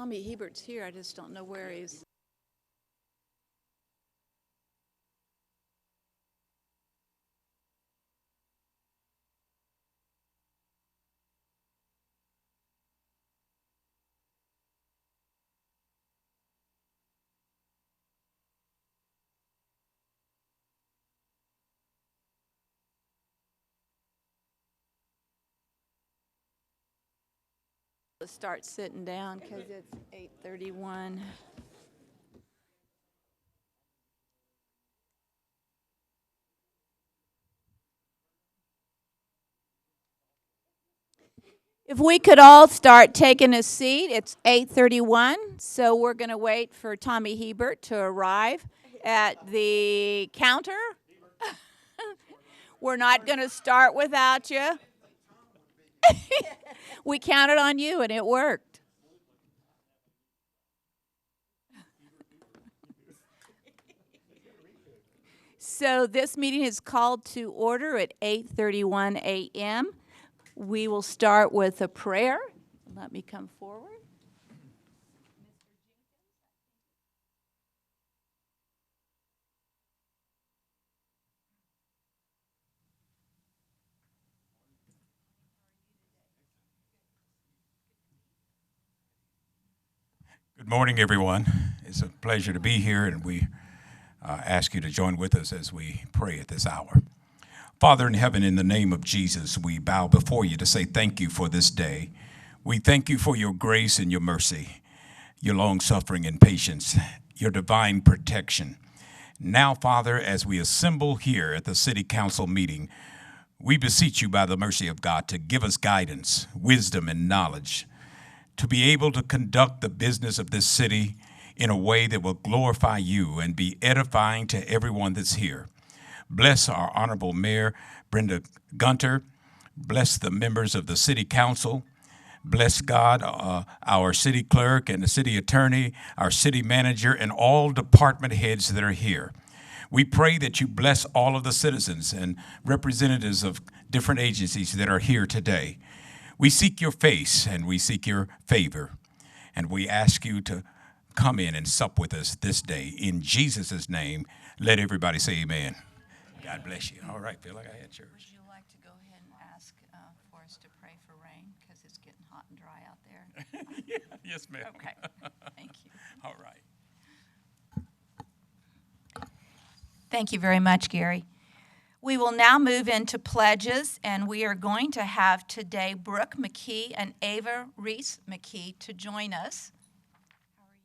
Tommy Hebert's here. I just don't know where he's. Let's start sitting down because it's 8:31. If we could all start taking a seat, it's 8:31, so we're going to wait for Tommy Hebert to arrive at the counter. We're not going to start without you. We counted on you, and it worked. So this meeting is called to order at 8:31 a.m. We will start with a prayer. Let me come forward. Good morning, everyone. It's a pleasure to be here, and we ask you to join with us as we pray at this hour. Father in heaven, in the name of Jesus, we bow before you to say thank you for this day. We thank you for your grace and your mercy, your long suffering and patience, your divine protection. Now, Father, as we assemble here at the City Council meeting, we beseech you by the mercy of God to give us guidance, wisdom, and knowledge to be able to conduct the business of this city in a way that will glorify you and be edifying to everyone that's here. Bless our Honorable Mayor, Brenda Gunter. Bless the members of the City Council. Bless God, our city clerk and the city attorney, our city manager, and all department heads that are here. We pray that you bless all of the citizens and representatives of different agencies that are here today. We seek your face and we seek your favor, and we ask you to come in and sup with us this day. In Jesus' name, let everybody say amen. God bless you. All right, feel like I had church. Would you like to go ahead and ask for us to pray for rain because it's getting hot and dry out there? Yeah, yes, ma'am. Okay, thank you. All right. Thank you very much, Gary. We will now move into pledges, and we are going to have today Brooke McKee and Ava Reese McKee to join us. How are you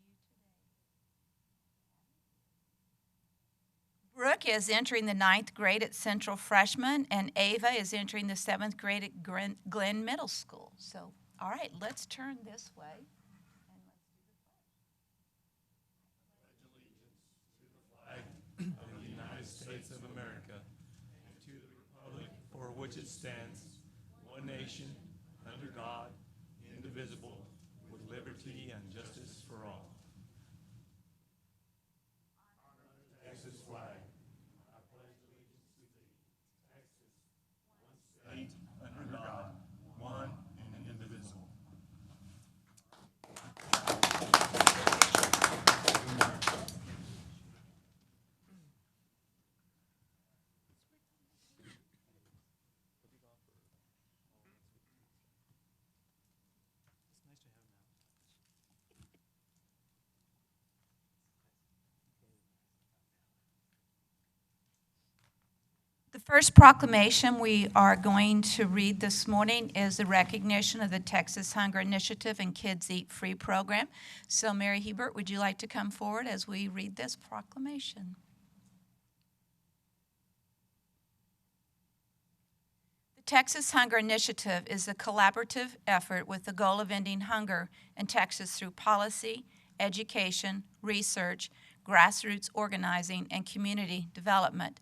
today? Brooke is entering the 9th grade at Central Freshman, and Ava is entering the 7th grade at Glenn Middle School. So, all right, let's turn this way. States of America, and to the republic for which it stands, one nation, under God, indivisible, with liberty and justice for all. Texas flag. I pledge allegiance to thee. Texas, one state, under God, one and indivisible. The first proclamation we are going to read this morning is the recognition of the Texas Hunger Initiative and Kids Eat Free program. So, Mary Hebert, would you like to come forward as we read this proclamation? The Texas Hunger Initiative is a collaborative effort with the goal of ending hunger in Texas through policy, education, research, grassroots organizing, and community development.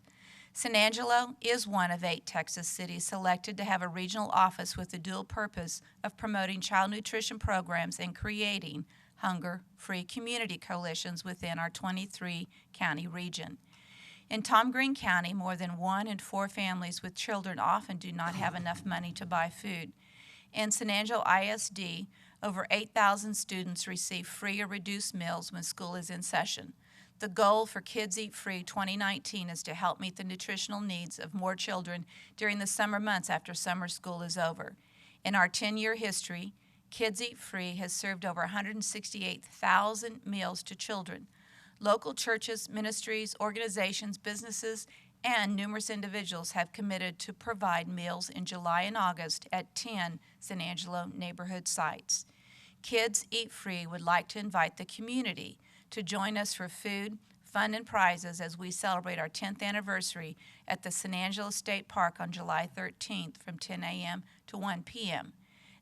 San Angelo is one of 8 Texas cities selected to have a regional office with the dual purpose of promoting child nutrition programs and creating hunger-free community coalitions within our 23-county region. In Tom Green County, more than 1 in 4 families with children often do not have enough money to buy food. In San Angelo ISD, Over 8,000 students receive free or reduced meals when school is in session. The goal for Kids Eat Free 2019 is to help meet the nutritional needs of more children during the summer months after summer school is over. In our 10-year history, Kids Eat Free has served over 168,000 meals to children. Local churches, ministries, organizations, businesses, and numerous individuals have committed to provide meals in July and August at 10 San Angelo neighborhood sites. Kids Eat Free would like to invite the community to join us for food, fun, and prizes as we celebrate our 10th anniversary at the San Angelo State Park on July 13th from 10 a.m. to 1 p.m.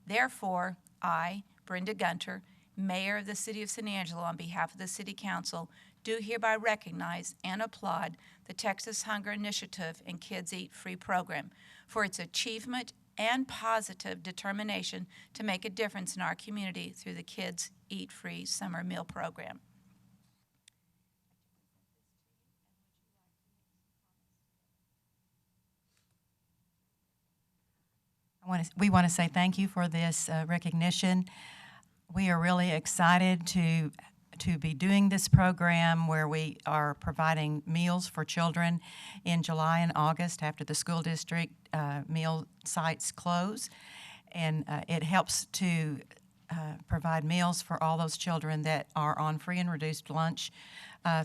Therefore, I, Brenda Gunter, Mayor of the City of San Angelo, on behalf of the City Council, do hereby recognize and applaud the Texas Hunger Initiative and Kids Eat Free program for its achievement and positive determination to make a difference in our community through the Kids Eat Free summer meal program. We want to say thank you for this recognition. We are really excited to be doing this program where we are providing meals for children in July and August after the school district meal sites close. And it helps to provide meals for all those children that are on free and reduced lunch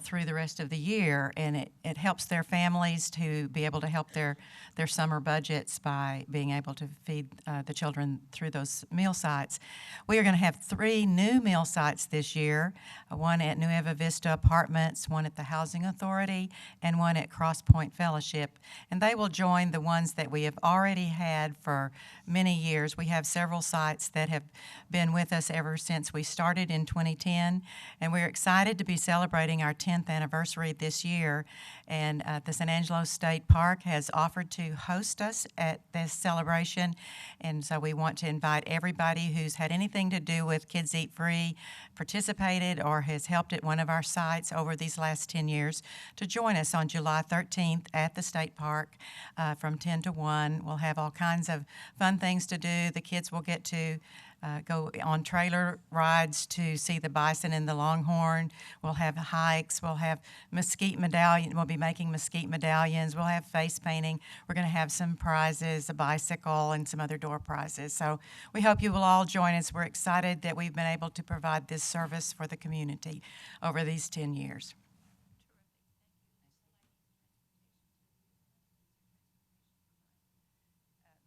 through the rest of the year, and it helps their families to be able to help their summer budgets by being able to feed the children through those meal sites. We are going to have 3 new meal sites this year, one at Nueva Vista Apartments, one at the Housing Authority, and one at Cross Point Fellowship, and they will join the ones that we have already had for many years. We have several sites that have been with us ever since we started in 2010, and we're excited to be celebrating our 10th anniversary this year, and the San Angelo State Park has offered to host us at this celebration, and so we want to invite everybody who's had anything to do with Kids Eat Free, participated, or has helped at one of our sites over these last 10 years to join us on July 13th at the State Park from 10 to 1. We'll have all kinds of fun things to do. The kids will get to go on trailer rides to see the bison and the longhorn. We'll have hikes. We'll have mesquite medallion. We'll be making mesquite medallions. We'll have face painting. We're going to have some prizes, a bicycle, and some other door prizes. So we hope you will all join us. We're excited that we've been able to provide this service for the community over these 10 years.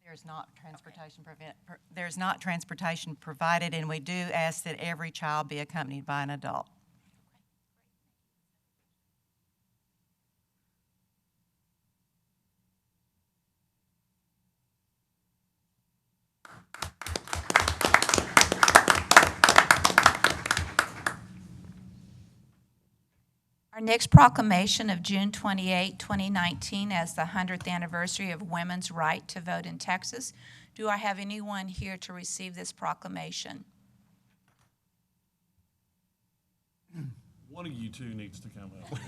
There's not transportation provided, and we do ask that every child be accompanied by an adult. Our next proclamation of June 28, 2019, as the 100th anniversary of women's right to vote in Texas. Do I have anyone here to receive this proclamation? One of you two needs to come up.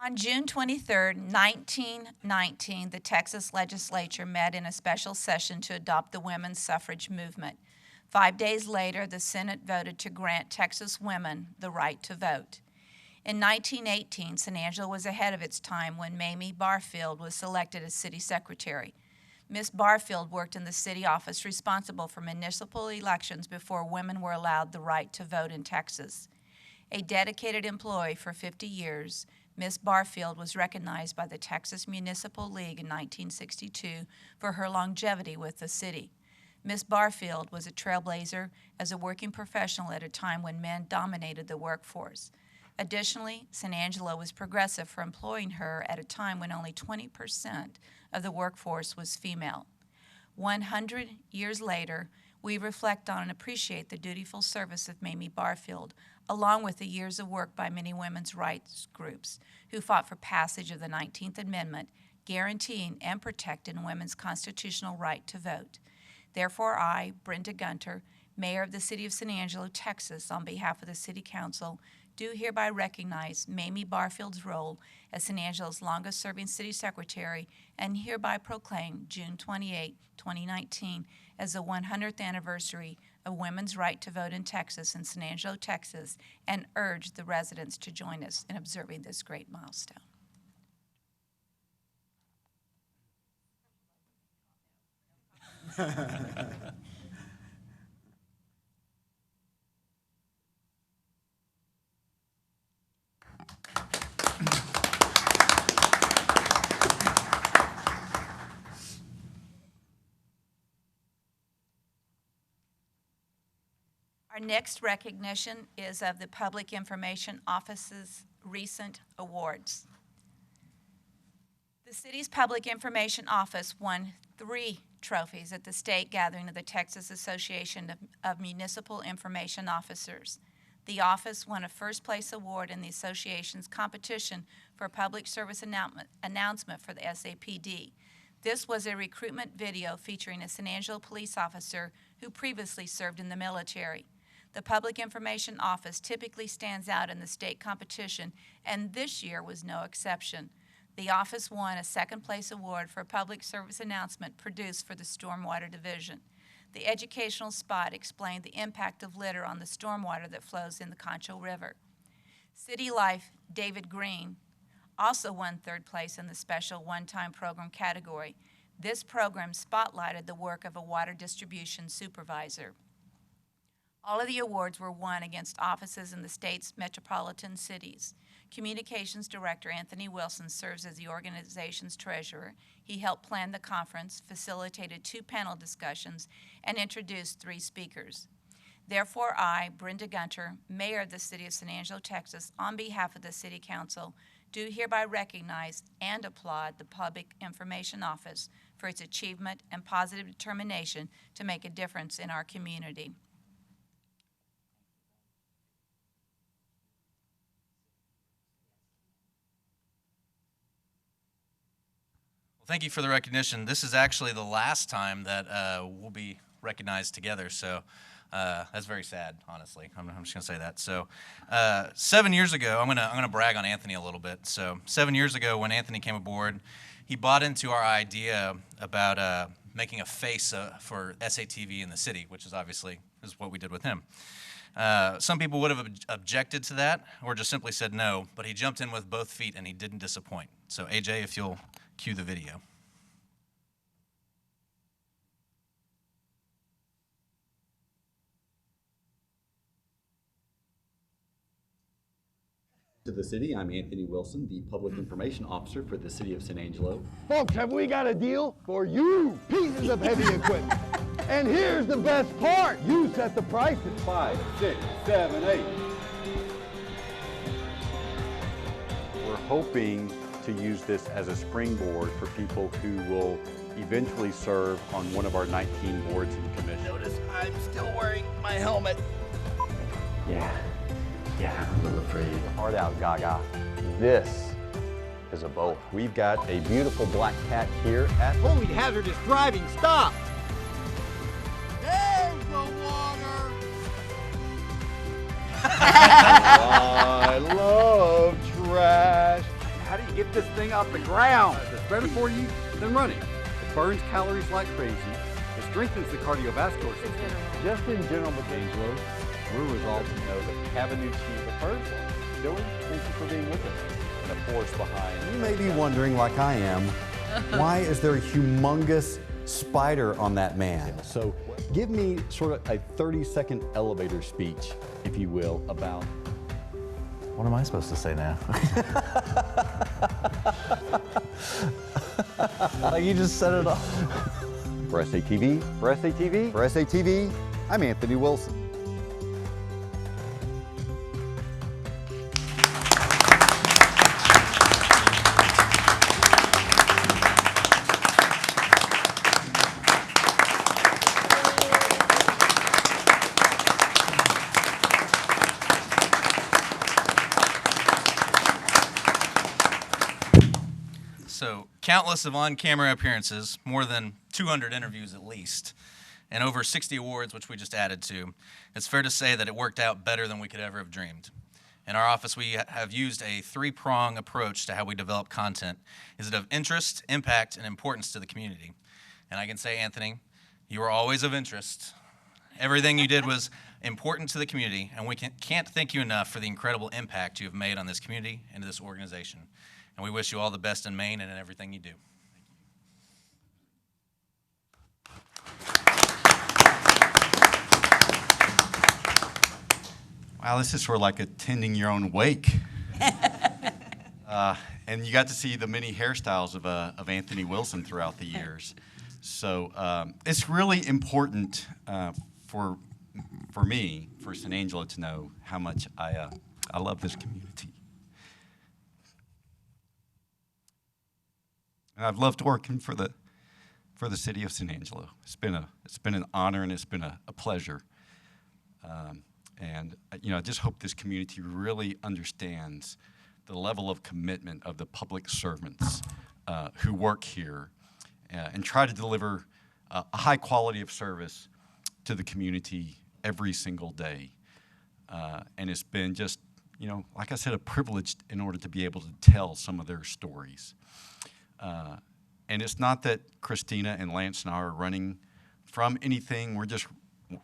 On June 23, 1919, the Texas legislature met in a special session to adopt the women's suffrage movement. 5 days later, the Senate voted to grant Texas women the right to vote. In 1918, San Angelo was ahead of its time when Mamie Barfield was selected as city secretary. Miss Barfield worked in the city office responsible for municipal elections before women were allowed the right to vote in Texas. A dedicated employee for 50 years, Miss Barfield was recognized by the Texas Municipal League in 1962 for her longevity with the city. Miss Barfield was a trailblazer as a working professional at a time when men dominated the workforce. Additionally, San Angelo was progressive for employing her at a time when only 20% of the workforce was female. 100 years later, we reflect on and appreciate the dutiful service of Mamie Barfield, along with the years of work by many women's rights groups who fought for passage of the 19th Amendment, guaranteeing and protecting women's constitutional right to vote. Therefore, I, Brenda Gunter, Mayor of the City of San Angelo, Texas, on behalf of the City Council, do hereby recognize Mamie Barfield's role as San Angelo's longest-serving city secretary and hereby proclaim June 28, 2019 as the 100th anniversary of women's right to vote in Texas in San Angelo, Texas, and urge the residents to join us in observing this great milestone. Our next recognition is of the Public Information Office's recent awards. The city's Public Information Office won 3 trophies at the state gathering of the Texas Association of Municipal Information Officers. The office won a first-place award in the association's competition for public service announcement for the SAPD. This was a recruitment video featuring a San Angelo police officer who previously served in the military. The Public Information Office typically stands out in the state competition, and this year was no exception. The office won a second-place award for a public service announcement produced for the Stormwater Division. The educational spot explained the impact of litter on the stormwater that flows in the Concho River. City Life David Green also won 3rd place in the special one-time program category. This program spotlighted the work of a water distribution supervisor. All of the awards were won against offices in the state's metropolitan cities. Communications Director Anthony Wilson serves as the organization's treasurer. He helped plan the conference, facilitated 2 panel discussions, and introduced 3 speakers. Therefore, I, Brenda Gunter, Mayor of the City of San Angelo, Texas, on behalf of the City Council, do hereby recognize and applaud the Public Information Office for its achievement and positive determination to make a difference in our community. Thank you for the recognition. This is actually the last time that we'll be recognized together, so that's very sad, honestly. I'm just going to say that. So 7 years ago, I'm gonna brag on Anthony a little bit. So 7 years ago when Anthony came aboard, he bought into our idea about making a face for SATV in the city, which is obviously what we did with him. Some people would have objected to that or just simply said no, but he jumped in with both feet and he didn't disappoint. So AJ, if you'll cue the video. To the city, I'm Anthony Wilson, the Public Information Officer for the City of San Angelo. Folks, have we got a deal for you pieces of heavy equipment? And here's the best part. You set the prices. 5, 6, 7, 8. We're hoping to use this as a springboard for people who will eventually serve on one of our 19 boards and commissions. Notice I'm still wearing my helmet. Yeah, I'm a little afraid. Hard out, Gaga. This is a boat. We've got a beautiful black cat here at Holy hazardous driving, stop! There's the water! I love trash. How do you get this thing off the ground? It's better for you than running. It burns calories like crazy. It strengthens the cardiovascular system. Just in general with Angelo, we're resolved to know that we have a new chief of first. Dylan, thank you for being with us. And a force behind. You may be wondering, like I am, why is there a humongous spider on that man? So give me sort of a 30-second elevator speech, if you will, about What am I supposed to say now? Like you just set it off. for SATV, for SATV, for SATV, I'm Anthony Wilson. So countless of on-camera appearances, more than 200 interviews at least, and over 60 awards, which we just added to. It's fair to say that it worked out better than we could ever have dreamed. In our office, we have used a three-prong approach to how we develop content. Is it of interest, impact, and importance to the community? And I can say, Anthony, you were always of interest. Everything you did was important to the community, and we can't thank you enough for the incredible impact you have made on this community and this organization. And we wish you all the best in Maine and in everything you do. Wow, this is sort of like attending your own wake. And you got to see the many hairstyles of Anthony Wilson throughout the years. So it's really important for me, for St. Angelo, to know how much I love this community. And I've loved working for the city of St. Angelo. It's been an honor and it's been a pleasure. And I just hope this community really understands the level of commitment of the public servants who work here and try to deliver a high quality of service to the community every single day. And it's been just, like I said, a privilege in order to be able to tell some of their stories. And it's not that Christina and Lance and I are running from anything. We're just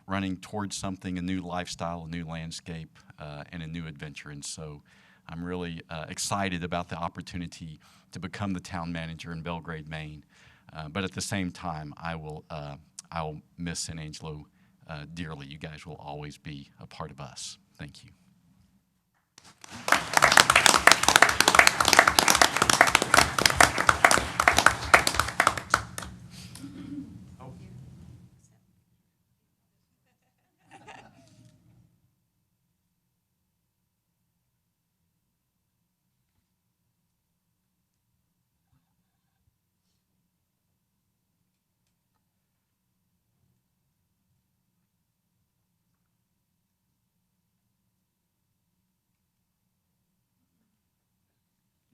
running towards something, a new lifestyle, a new landscape, and a new adventure. And so I'm really excited about the opportunity to become the town manager in Belgrade, Maine. But at the same time, I will miss St. Angelo dearly. You guys will always be a part of us. Thank you.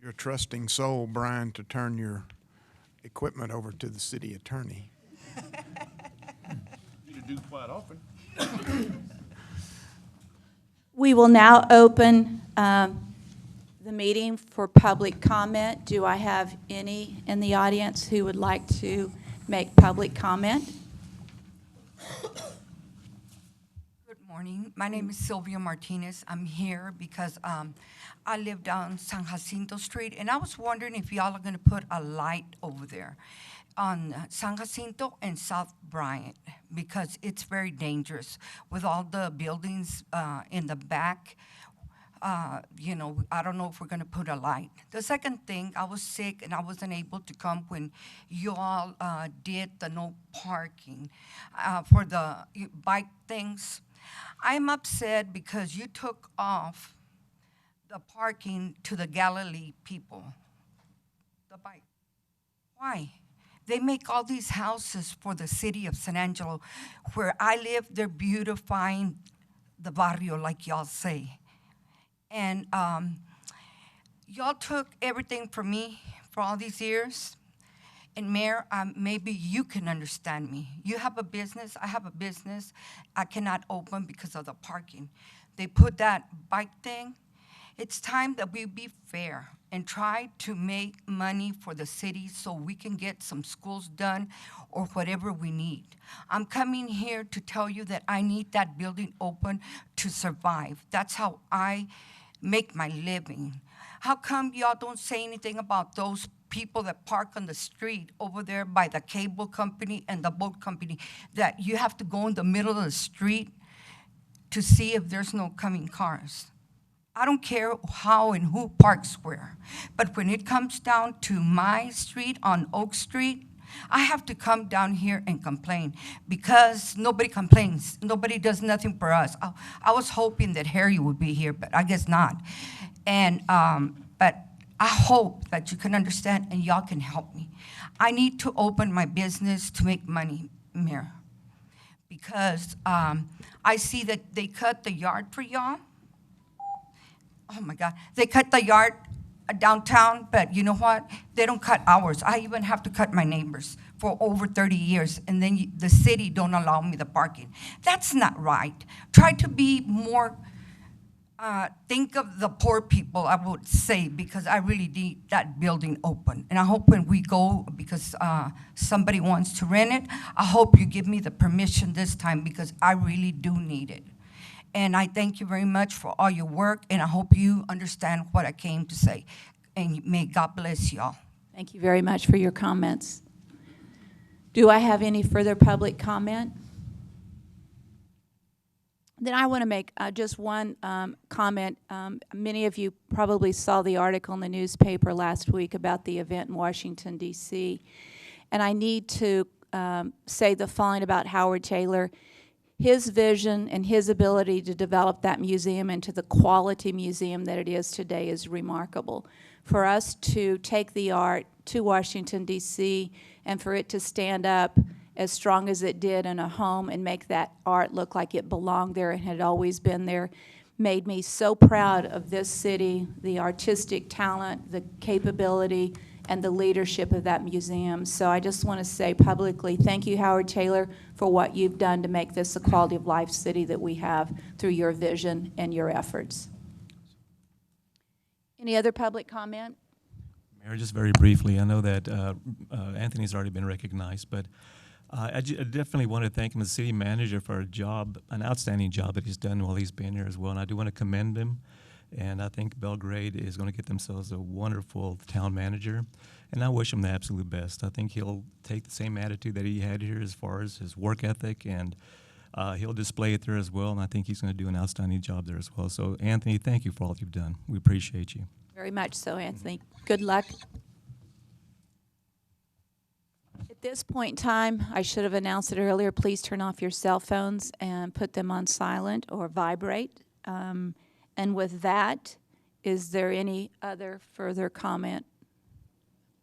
You're a trusting soul, Brian, to turn your equipment over to the city attorney. You do quite often. We will now open the meeting for public comment. Do I have any in the audience who would like to make public comment? Good morning. My name is Sylvia Martinez. I'm here because I live down San Jacinto Street, and I was wondering if y'all are going to put a light over there on San Jacinto and South Bryant, because it's very dangerous with all the buildings in the back. I don't know if we're going to put a light. The second thing, I was sick and I wasn't able to come when you all did the no parking for the bike things. I'm upset because you took off the parking to the Galilee people, the bike. Why? They make all these houses for the city of San Angelo. Where I live, they're beautifying the barrio, like y'all say. And y'all took everything from me for all these years. And Mayor, maybe you can understand me. You have a business, I have a business. I cannot open because of the parking. They put that bike thing. It's time that we be fair and try to make money for the city so we can get some schools done or whatever we need. I'm coming here to tell you that I need that building open to survive. That's how I make my living. How come y'all don't say anything about those people that park on the street over there by the cable company and the boat company, that you have to go in the middle of the street to see if there's no coming cars? I don't care how and who parks where, but when it comes down to my street on Oak Street, I have to come down here and complain because nobody complains. Nobody does nothing for us. I was hoping that Harry would be here, but I guess not. And but I hope that you can understand and y'all can help me. I need to open my business to make money, Mayor, because I see that they cut the yard for y'all. Oh my God, they cut the yard downtown, but you know what? They don't cut ours. I even have to cut my neighbors for over 30 years, and then the city don't allow me the parking. That's not right. Try to be more think of the poor people, I would say, because I really need that building open. And I hope when we go, because somebody wants to rent it, I hope you give me the permission this time, because I really do need it. And I thank you very much for all your work, and I hope you understand what I came to say. And may God bless y'all. Thank you very much for your comments. Do I have any further public comment? Then I want to make just one comment. Many of you probably saw the article in the newspaper last week about the event in Washington, D.C. And I need to say the following about Howard Taylor. His vision and his ability to develop that museum into the quality museum that it is today is remarkable. For us to take the art to Washington, D.C., and for it to stand up as strong as it did in a home and make that art look like it belonged there and had always been there, made me so proud of this city, the artistic talent, the capability, and the leadership of that museum. So I just want to say publicly, thank you, Howard Taylor, for what you've done to make this a quality of life city that we have through your vision and your efforts. Any other public comment? Mayor, just very briefly, I know that Anthony's already been recognized, but I definitely want to thank him as city manager for a job, an outstanding job that he's done while he's been here as well. And I do want to commend him. And I think Belgrade is going to get themselves a wonderful town manager. And I wish him the absolute best. I think he'll take the same attitude that he had here as far as his work ethic, and he'll display it there as well. And I think he's going to do an outstanding job there as well. So, Anthony, thank you for all you've done. We appreciate you. Very much so, Anthony. Good luck. At this point in time, I should have announced it earlier, please turn off your cell phones and put them on silent or vibrate. And with that, is there any other further comment,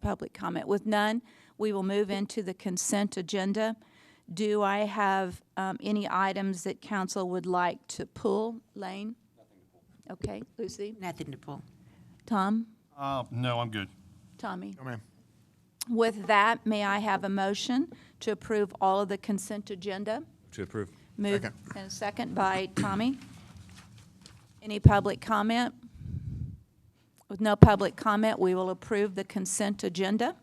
public comment? With none, we will move into the consent agenda. Do I have any items that council would like to pull? Lane? Nothing to pull. Okay. Lucy? Nothing to pull. Tom? No, I'm good. Tommy? No, ma'am. With that, may I have a motion to approve all of the consent agenda? To approve. Move Second. and a second by Tommy. Any public comment? With no public comment, we will approve the consent agenda.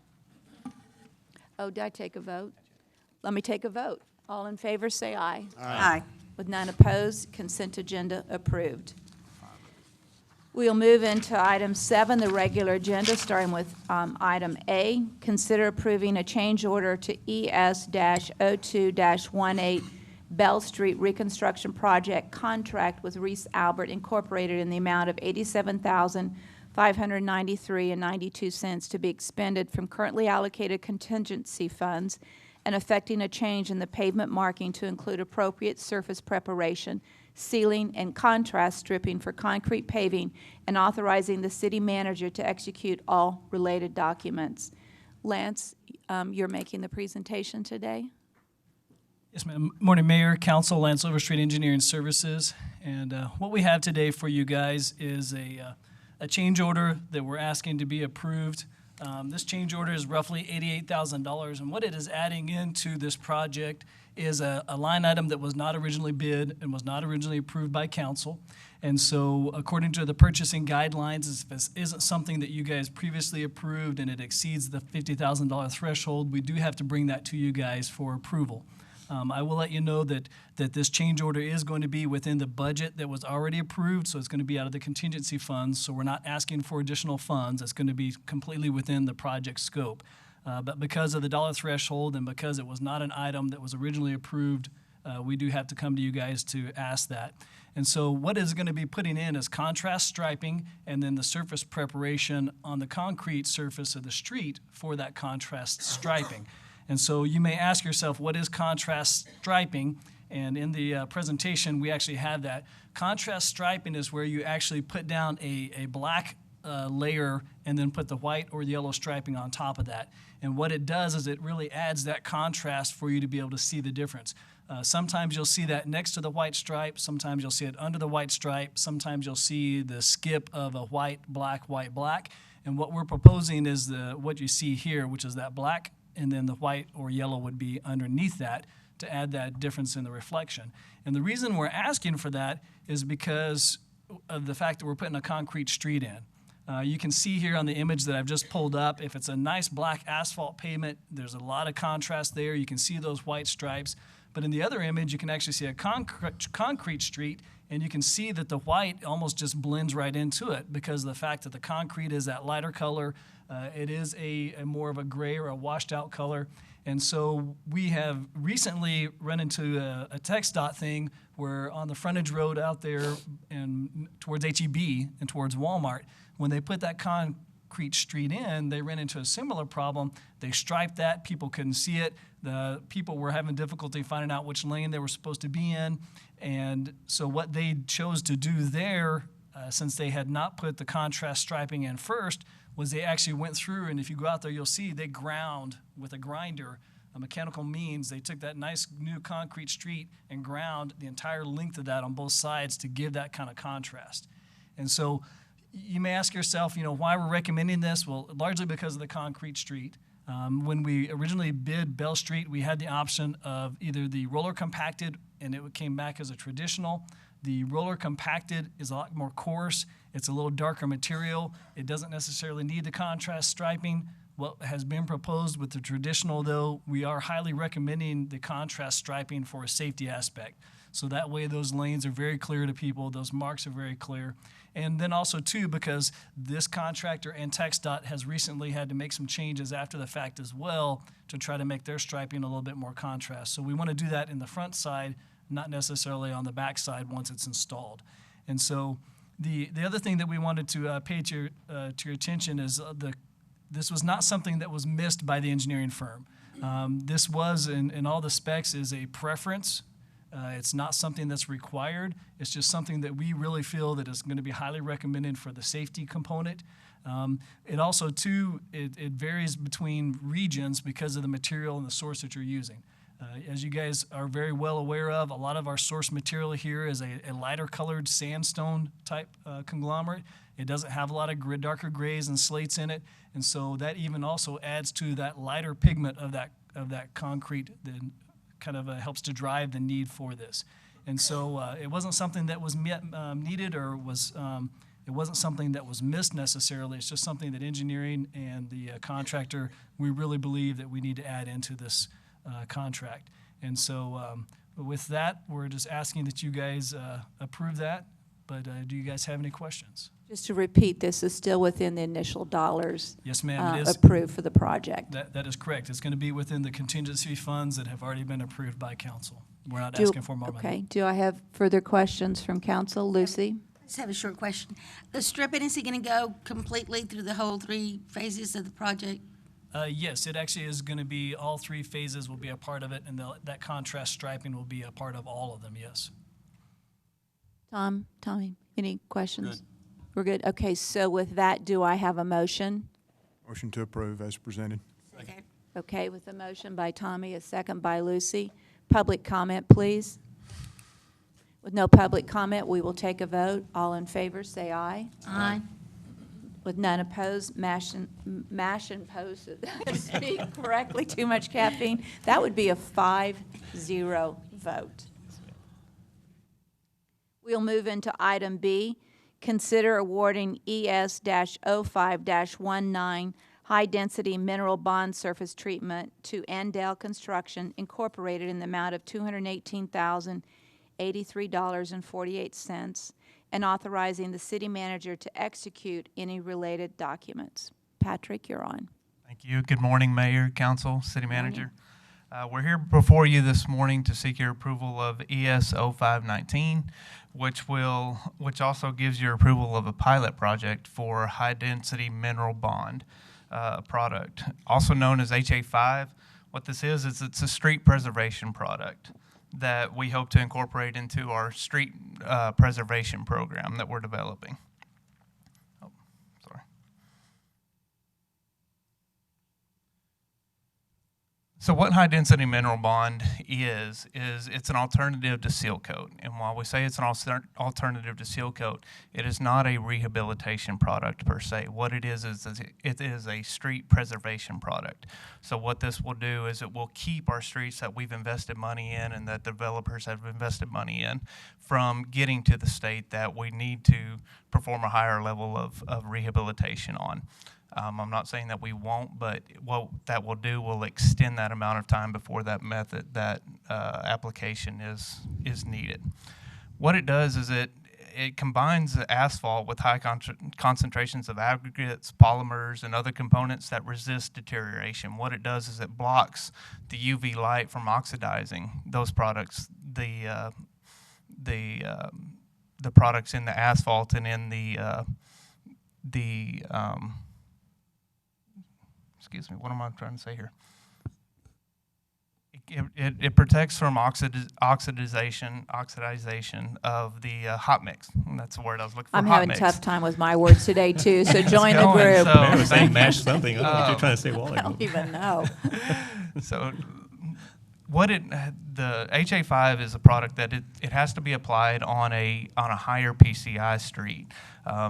Oh, did I take a vote? Let me take a vote. All in favor, say aye. Aye. With none opposed, consent agenda approved. We'll move into item 7, the regular agenda, starting with item A. Consider approving a change order to ES-02-18 Bell Street Reconstruction Project contract with Reese Albert Incorporated in the amount of $87,593.92 to be expended from currently allocated contingency funds and affecting a change in the pavement marking to include appropriate surface preparation, sealing, and contrast stripping for concrete paving, and authorizing the city manager to execute all related documents. Lance, you're making the presentation today? Yes, ma'am. Morning, Mayor, Council, Lance Overstreet Engineering Services. And what we have today for you guys is a change order that we're asking to be approved. This change order is roughly $88,000, and what it is adding into this project is a line item that was not originally bid and was not originally approved by council. And so according to the purchasing guidelines, if this isn't something that you guys previously approved and it exceeds the $50,000 threshold, we do have to bring that to you guys for approval. I will let you know that this change order is going to be within the budget that was already approved, so it's going to be out of the contingency funds, so we're not asking for additional funds. It's going to be completely within the project scope. But because of the dollar threshold and because it was not an item that was originally approved, we do have to come to you guys to ask that. And so what is going to be putting in is contrast striping and then the surface preparation on the concrete surface of the street for that contrast striping. And so you may ask yourself, what is contrast striping? And in the presentation, we actually have that. Contrast striping is where you actually put down a black layer and then put the white or yellow striping on top of that. And what it does is it really adds that contrast for you to be able to see the difference. Sometimes you'll see that next to the white stripe. Sometimes you'll see it under the white stripe. Sometimes you'll see the skip of a white, black, white, black. And what we're proposing is what you see here, which is that black, and then the white or yellow would be underneath that to add that difference in the reflection. And the reason we're asking for that is because of the fact that we're putting a concrete street in. You can see here on the image that I've just pulled up, if it's a nice black asphalt pavement, there's a lot of contrast there. You can see those white stripes. But in the other image, you can actually see a concrete street, and you can see that the white almost just blends right into it because of the fact that the concrete is that lighter color. It is a more of a gray or a washed out color. And so we have recently run into a TxDOT thing where on the frontage road out there and towards HEB and towards Walmart, when they put that concrete street in, they ran into a similar problem. They striped that, people couldn't see it. The people were having difficulty finding out which lane they were supposed to be in. And so what they chose to do there, since they had not put the contrast striping in first, was they actually went through, and if you go out there, you'll see they ground with a grinder, a mechanical means. They took that nice new concrete street and ground the entire length of that on both sides to give that kind of contrast. And so you may ask yourself, why we're recommending this? Well, largely because of the concrete street. When we originally bid Bell Street, we had the option of either the roller compacted, and it came back as a traditional. The roller compacted is a lot more coarse. It's a little darker material. It doesn't necessarily need the contrast striping. What has been proposed with the traditional, though, we are highly recommending the contrast striping for a safety aspect. So that way those lanes are very clear to people, those marks are very clear. And then also, too, because this contractor and TxDOT has recently had to make some changes after the fact as well to try to make their striping a little bit more contrast. So we want to do that in the front side, not necessarily on the back side once it's installed. And so the other thing that we wanted to pay to your attention is this was not something that was missed by the engineering firm. This was, in all the specs, is a preference. It's not something that's required. It's just something that we really feel that is going to be highly recommended for the safety component. It also, too, it varies between regions because of the material and the source that you're using. As you guys are very well aware of, a lot of our source material here is a lighter colored sandstone type conglomerate. It doesn't have a lot of darker grays and slates in it, and so that even also adds to that lighter pigment of that concrete that kind of helps to drive the need for this. And so it wasn't something that was needed or was it wasn't something that was missed necessarily. It's just something that engineering and the contractor, we really believe that we need to add into this contract. And so with that, we're just asking that you guys approve that. But do you guys have any questions? Just to repeat, this is still within the initial dollars. Yes, ma'am, it is approved for the project. That is correct. It's going to be within the contingency funds that have already been approved by council. We're not asking for more money. Okay. Do I have further questions from council? Lucy? I just have a short question. The stripping, is it going to go completely through the whole 3 phases of the project? Yes, it actually is going to be all 3 phases will be a part of it, and that contrast striping will be a part of all of them, yes. Tommy, any questions? Good. We're good. Okay, so with that, do I have a motion? Motion to approve as presented. Okay. Okay, with a motion by Tommy, a second by Lucy. Public comment, please. With no public comment, we will take a vote. All in favor, say aye. Aye. With none opposed, mash and post, speak correctly, too much caffeine. That would be a 5-0 vote. We'll move into item B. Consider awarding ES-05-19 high-density mineral bond surface treatment to Andale Construction Incorporated in the amount of $218,083.48 and authorizing the city manager to execute any related documents. Patrick, you're on. Thank you. Good morning, Mayor, Council, City Manager. We're here before you this morning to seek your approval of ES-05-19, which also gives your approval of a pilot project for high-density mineral bond product, also known as HA5. What this is it's a street preservation product that we hope to incorporate into our street preservation program that we're developing. Oh, sorry. So what high-density mineral bond is it's an alternative to seal coat. And while we say it's an alternative to seal coat, it is not a rehabilitation product per se. What it is it is a street preservation product. So what this will do is it will keep our streets that we've invested money in and that developers have invested money in from getting to the state that we need to perform a higher level of rehabilitation on. I'm not saying that we won't, but what that will do will extend that amount of time before that application is needed. What it does is it combines the asphalt with high concentrations of aggregates, polymers, and other components that resist deterioration. What it does is it blocks the UV light from oxidizing those products, the products in the asphalt and in excuse me, what am I trying to say here? It protects from oxidization of the hot mix. That's the word I was looking for. I'm hot having a mix. tough time with my words today too, so join the group. So, Mary was saying mash something. I don't know what you're trying to say a while I don't ago. even know. So the HA5 is a product that it has to be applied on a higher PCI street.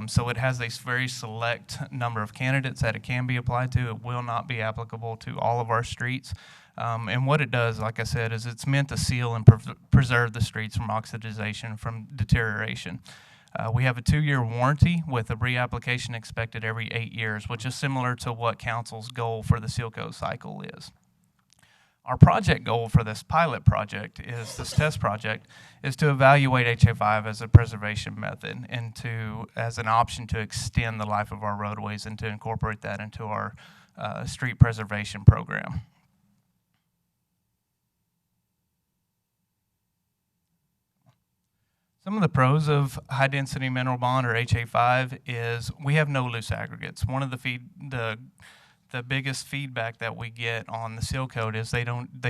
So it has a very select number of candidates that it can be applied to. It will not be applicable to all of our streets. And what it does, like I said, is it's meant to seal and preserve the streets from oxidization, from deterioration. We have a 2-year warranty with a reapplication expected every 8 years, which is similar to what Council's goal for the seal coat cycle is. Our project goal for this pilot project this test project, is to evaluate HA5 as a preservation method and as an option to extend the life of our roadways and to incorporate that into our street preservation program. Some of the pros of high-density mineral bond, or HA5, is we have no loose aggregates. One of the biggest feedback that we get on the seal coat is they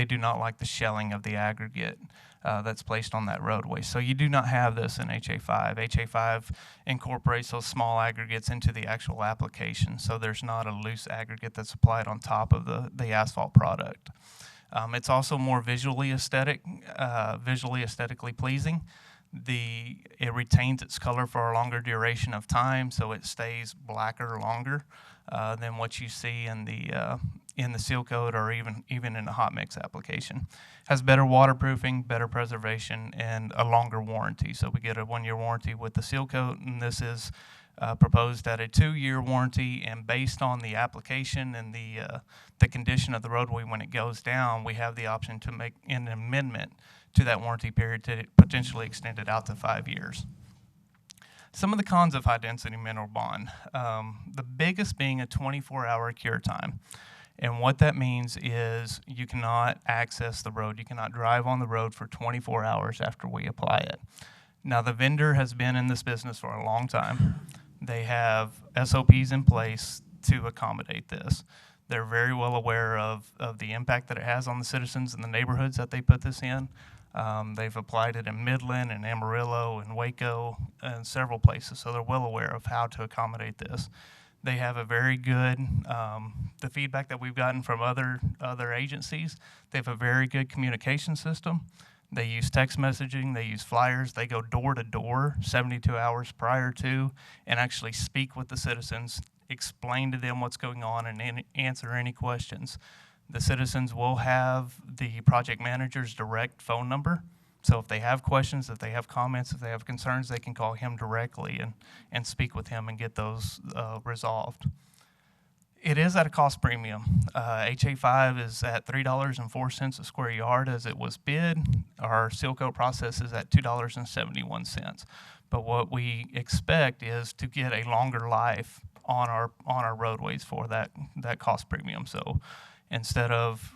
do not like the shelling of the aggregate that's placed on that roadway. So you do not have this in HA5. HA5 incorporates those small aggregates into the actual application, so there's not a loose aggregate that's applied on top of the asphalt product. It's also more visually aesthetically pleasing. It retains its color for a longer duration of time, so it stays blacker longer than what you see in the seal coat or even in the hot mix application. Has better waterproofing, better preservation, and a longer warranty. So we get a 1-year warranty with the seal coat, and this is proposed at a 2-year warranty. And based on the application and the condition of the roadway when it goes down, we have the option to make an amendment to that warranty period to potentially extend it out to 5 years. Some of the cons of high-density mineral bond, the biggest being a 24-hour cure time. And what that means is you cannot access the road. You cannot drive on the road for 24 hours after we apply it. Now, the vendor has been in this business for a long time. They have SOPs in place to accommodate this. They're very well aware of the impact that it has on the citizens in the neighborhoods that they put this in. They've applied it in Midland and Amarillo and Waco and several places, so they're well aware of how to accommodate this. They have a very good, the feedback that we've gotten from other agencies, they have a very good communication system. They use text messaging, they use flyers, they go door to door 72 hours prior to and actually speak with the citizens, explain to them what's going on and answer any questions. The citizens will have the project manager's direct phone number. So if they have questions, if they have comments, if they have concerns, they can call him directly and speak with him and get those resolved. It is at a cost premium. HA5 is at $3.04 a square yard as it was bid. Our seal coat process is at $2.71. But what we expect is to get a longer life on our roadways for that cost premium. So instead of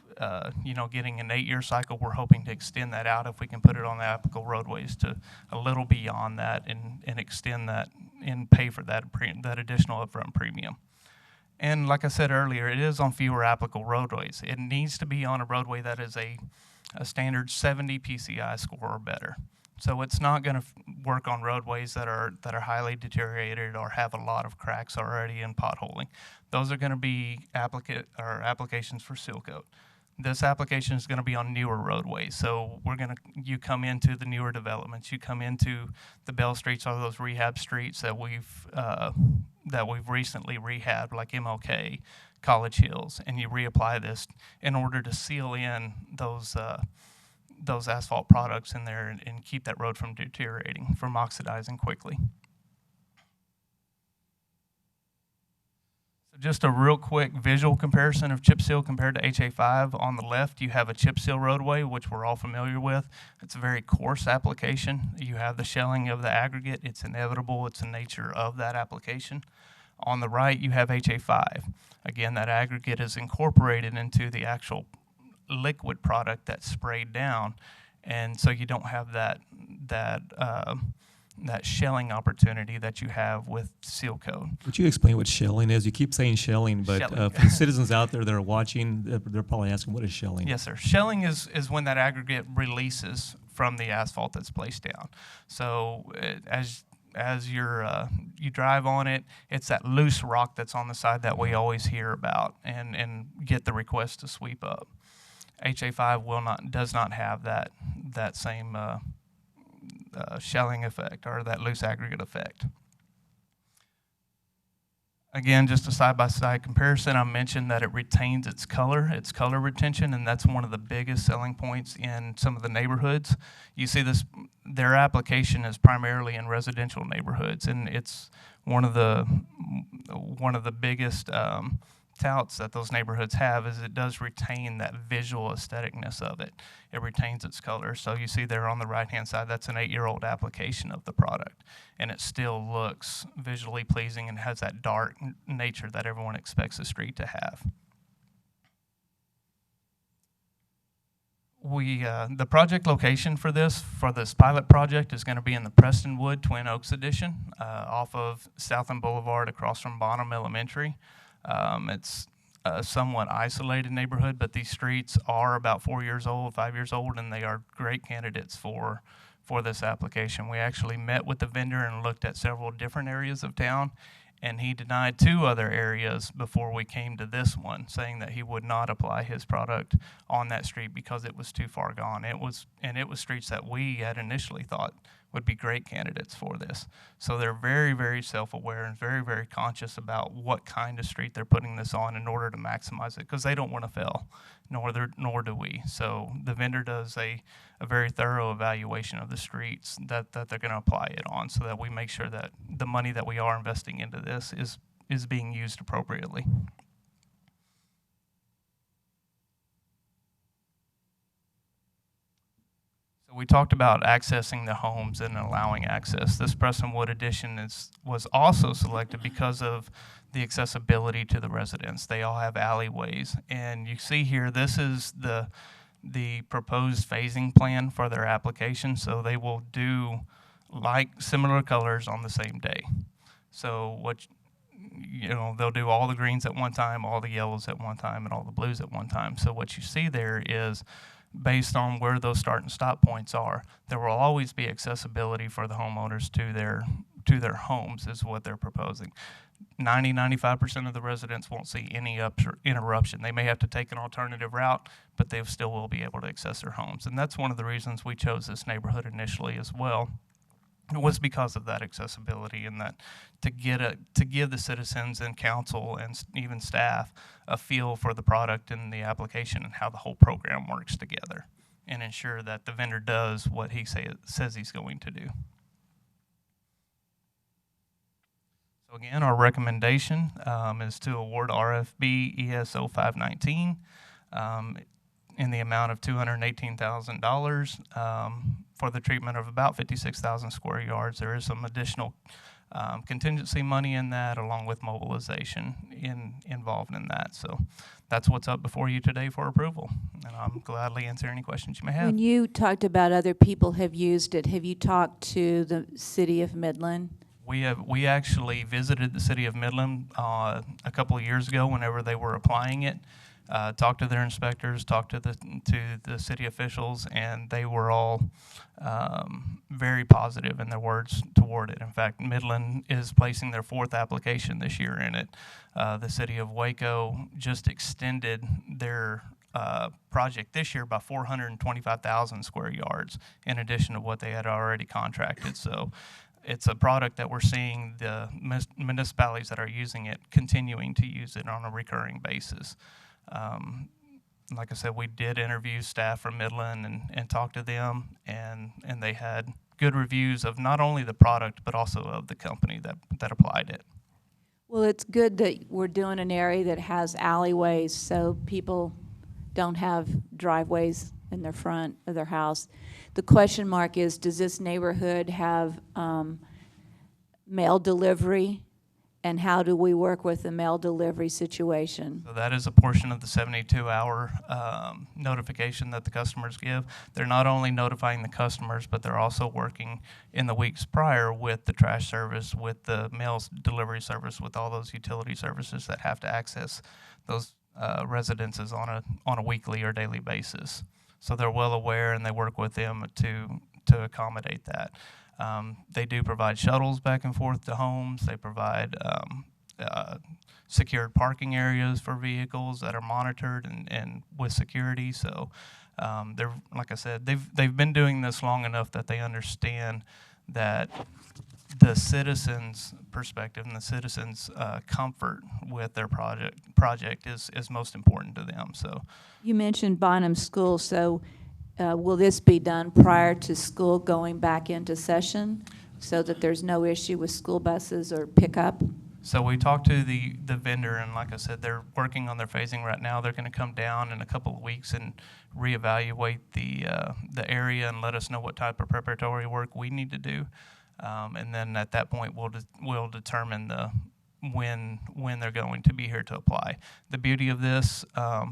getting an 8-year cycle, we're hoping to extend that out if we can put it on the applicable roadways to a little beyond that and extend that and pay for that additional upfront premium. And like I said earlier, it is on fewer applicable roadways. It needs to be on a roadway that is a standard 70 PCI score or better. So it's not going to work on roadways that are highly deteriorated or have a lot of cracks already and potholing. Those are going to be applications for seal coat. This application is going to be on newer roadways. So you come into the newer developments, you come into the Bell Streets, or those rehab streets that we've recently rehabbed, like MLK, College Hills, and you reapply this in order to seal in those asphalt products in there and keep that road from deteriorating, from oxidizing quickly. So just a real quick visual comparison of chip seal compared to HA5. On the left, you have a chip seal roadway, which we're all familiar with. It's a very coarse application. You have the shelling of the aggregate. It's inevitable. It's the nature of that application. On the right, you have HA5. Again, that aggregate is incorporated into the actual liquid product that's sprayed down, and so you don't have that shelling opportunity that you have with seal coat. Would you explain what shelling is? You keep saying shelling, but Shelling. for the citizens out there that are watching, they're probably asking, what is shelling? Yes, sir. Shelling is when that aggregate releases from the asphalt that's placed down. So as you drive on it, it's that loose rock that's on the side that we always hear about and get the request to sweep up. HA5 does not have that same shelling effect or that loose aggregate effect. Again, just a side-by-side comparison, I mentioned that it retains its color retention, and that's one of the biggest selling points in some of the neighborhoods. You see their application is primarily in residential neighborhoods, and it's one of the biggest touts that those neighborhoods have is it does retain that visual aestheticness of it. It retains its color. So you see there on the right-hand side, that's an 8-year-old application of the product, and it still looks visually pleasing and has that dark nature that everyone expects a street to have. The project location for this pilot project is going to be in the Prestonwood Twin Oaks Edition off of Southland Boulevard across from Bonham Elementary. It's a somewhat isolated neighborhood, but these streets are about 5 years old, and they are great candidates for this application. We actually met with the vendor and looked at several different areas of town, and he denied 2 other areas before we came to this one, saying that he would not apply his product on that street because it was too far gone. It was streets that we had initially thought would be great candidates for this. So they're very, very self-aware and very, very conscious about what kind of street they're putting this on in order to maximize it, because they don't want to fail, nor do we. So the vendor does a very thorough evaluation of the streets that they're going to apply it on, so that we make sure that the money that we are investing into this is being used appropriately. So we talked about accessing the homes and allowing access. This Prestonwood Edition was also selected because of the accessibility to the residents. They all have alleyways, and you see here, this is the proposed phasing plan for their application. So they will do similar colors on the same day. So they'll do all the greens at one time, all the yellows at one time, and all the blues at one time. So what you see there is, based on where those start and stop points are, there will always be accessibility for the homeowners to their homes, is what they're proposing. 95% of the residents won't see any interruption. They may have to take an alternative route, but they still will be able to access their homes. And that's one of the reasons we chose this neighborhood initially as well. It was because of that accessibility, and that to give the citizens and council and even staff a feel for the product and the application and how the whole program works together, and ensure that the vendor does what he says he's going to do. So again, our recommendation is to award RFB ESO 519 in the amount of $218,000 for the treatment of about 56,000 square yards. There is some additional contingency money in that, along with mobilization involved in that. So that's what's up before you today for approval, and I'm gladly answer any questions you may have. When you talked about other people have used it, have you talked to the city of Midland? We actually visited the city of Midland a couple of years ago whenever they were applying it. Talked to their inspectors, talked to the city officials, and they were all very positive in their words toward it. In fact, Midland is placing their 4th application this year in it. The city of Waco just extended their project this year by 425,000 square yards in addition to what they had already contracted. So it's a product that we're seeing the municipalities that are using it continuing to use it on a recurring basis. Like I said, we did interview staff from Midland and talk to them, and they had good reviews of not only the product but also of the company that applied it. Well, it's good that we're doing an area that has alleyways so people don't have driveways in their front of their house. The question mark is, does this neighborhood have mail delivery? And how do we work with the mail delivery situation? So that is a portion of the 72-hour notification that the customers give. They're not only notifying the customers, but they're also working in the weeks prior with the trash service, with the mail delivery service, with all those utility services that have to access those residences on a weekly or daily basis. So they're well aware, and they work with them to accommodate that. They do provide shuttles back and forth to homes. They provide secured parking areas for vehicles that are monitored and with security. So they're, like I said, they've been doing this long enough that they understand that the citizens' perspective and the citizens' comfort with their project is most important to them. So You mentioned Bonham School, so will this be done prior to school going back into session so that there's no issue with school buses or pickup? So we talked to the vendor, and like I said, they're working on their phasing right now. They're going to come down in a couple of weeks and reevaluate the area and let us know what type of preparatory work we need to do. And then at that point, we'll determine when they're going to be here to apply. The beauty of this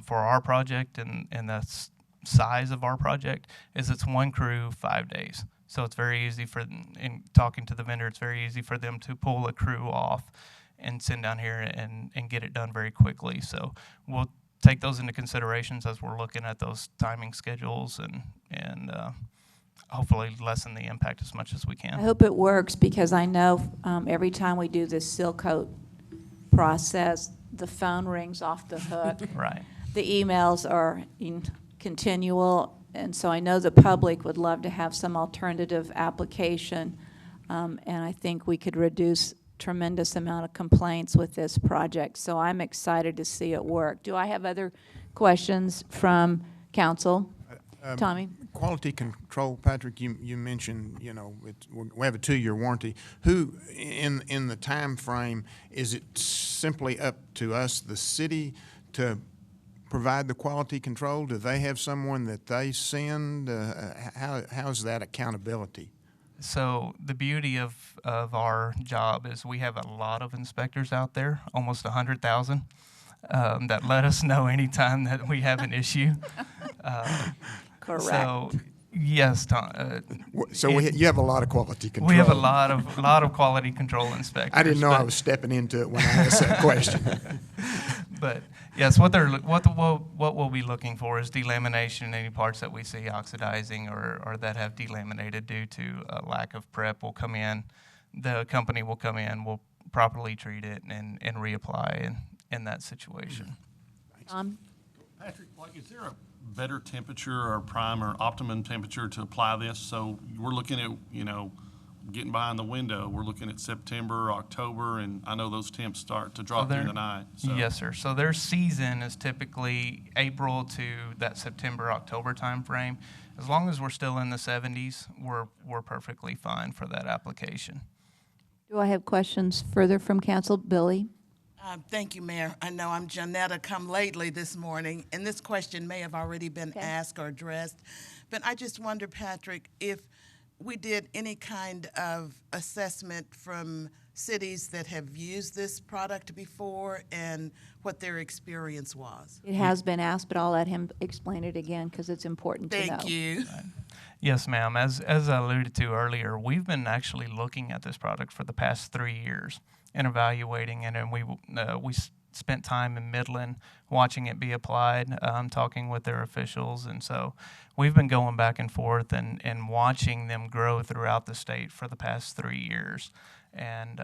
for our project and that's size of our project is it's one crew, 5 days. So it's very easy in talking to the vendor, it's very easy for them to pull a crew off and send down here and get it done very quickly. So we'll take those into considerations as we're looking at those timing schedules and hopefully lessen the impact as much as we can. I hope it works, because I know every time we do this seal coat process, the phone rings off the hook. Right. The emails are continual, and so I know the public would love to have some alternative application, and I think we could reduce tremendous amount of complaints with this project. So I'm excited to see it work. Do I have other questions from council? Tommy? Quality control, Patrick, you mentioned, we have a 2-year warranty. Who, in the time frame, is it simply up to us, the city, to provide the quality control? Do they have someone that they send? How's that accountability? So the beauty of our job is we have a lot of inspectors out there, almost 100,000, that let us know anytime that we have an issue. Correct. So yes, Tom. You have a lot of quality control. We have a lot of quality control inspectors. I didn't know I was stepping into it when I asked that question. But yes, what we'll be looking for is delamination. Any parts that we see oxidizing or that have delaminated due to a lack of prep will come in. The company will come in, will properly treat it and reapply in that situation. Patrick, is there a better temperature or prime or optimum temperature to apply this? So we're looking at, getting by in the window. We're looking at September, October, and I know those temps start to drop through the night. So. Yes, sir. So their season is typically April to that September, October time frame. As long as we're still in the 70s, we're perfectly fine for that application. Do I have questions further from council? Billy? Thank you, Mayor. I know I'm Janetta come lately this morning, and this question may have already been asked or addressed, but I just wonder, Patrick, if we did any kind of assessment from cities that have used this product before and what their experience was. It has been asked, but I'll let him explain it again because it's important to know. Thank you. Yes, ma'am. As I alluded to earlier, we've been actually looking at this product for the past 3 years and evaluating it, and we spent time in Midland watching it be applied, talking with their officials, and so we've been going back and forth and watching them grow throughout the state for the past 3 years. And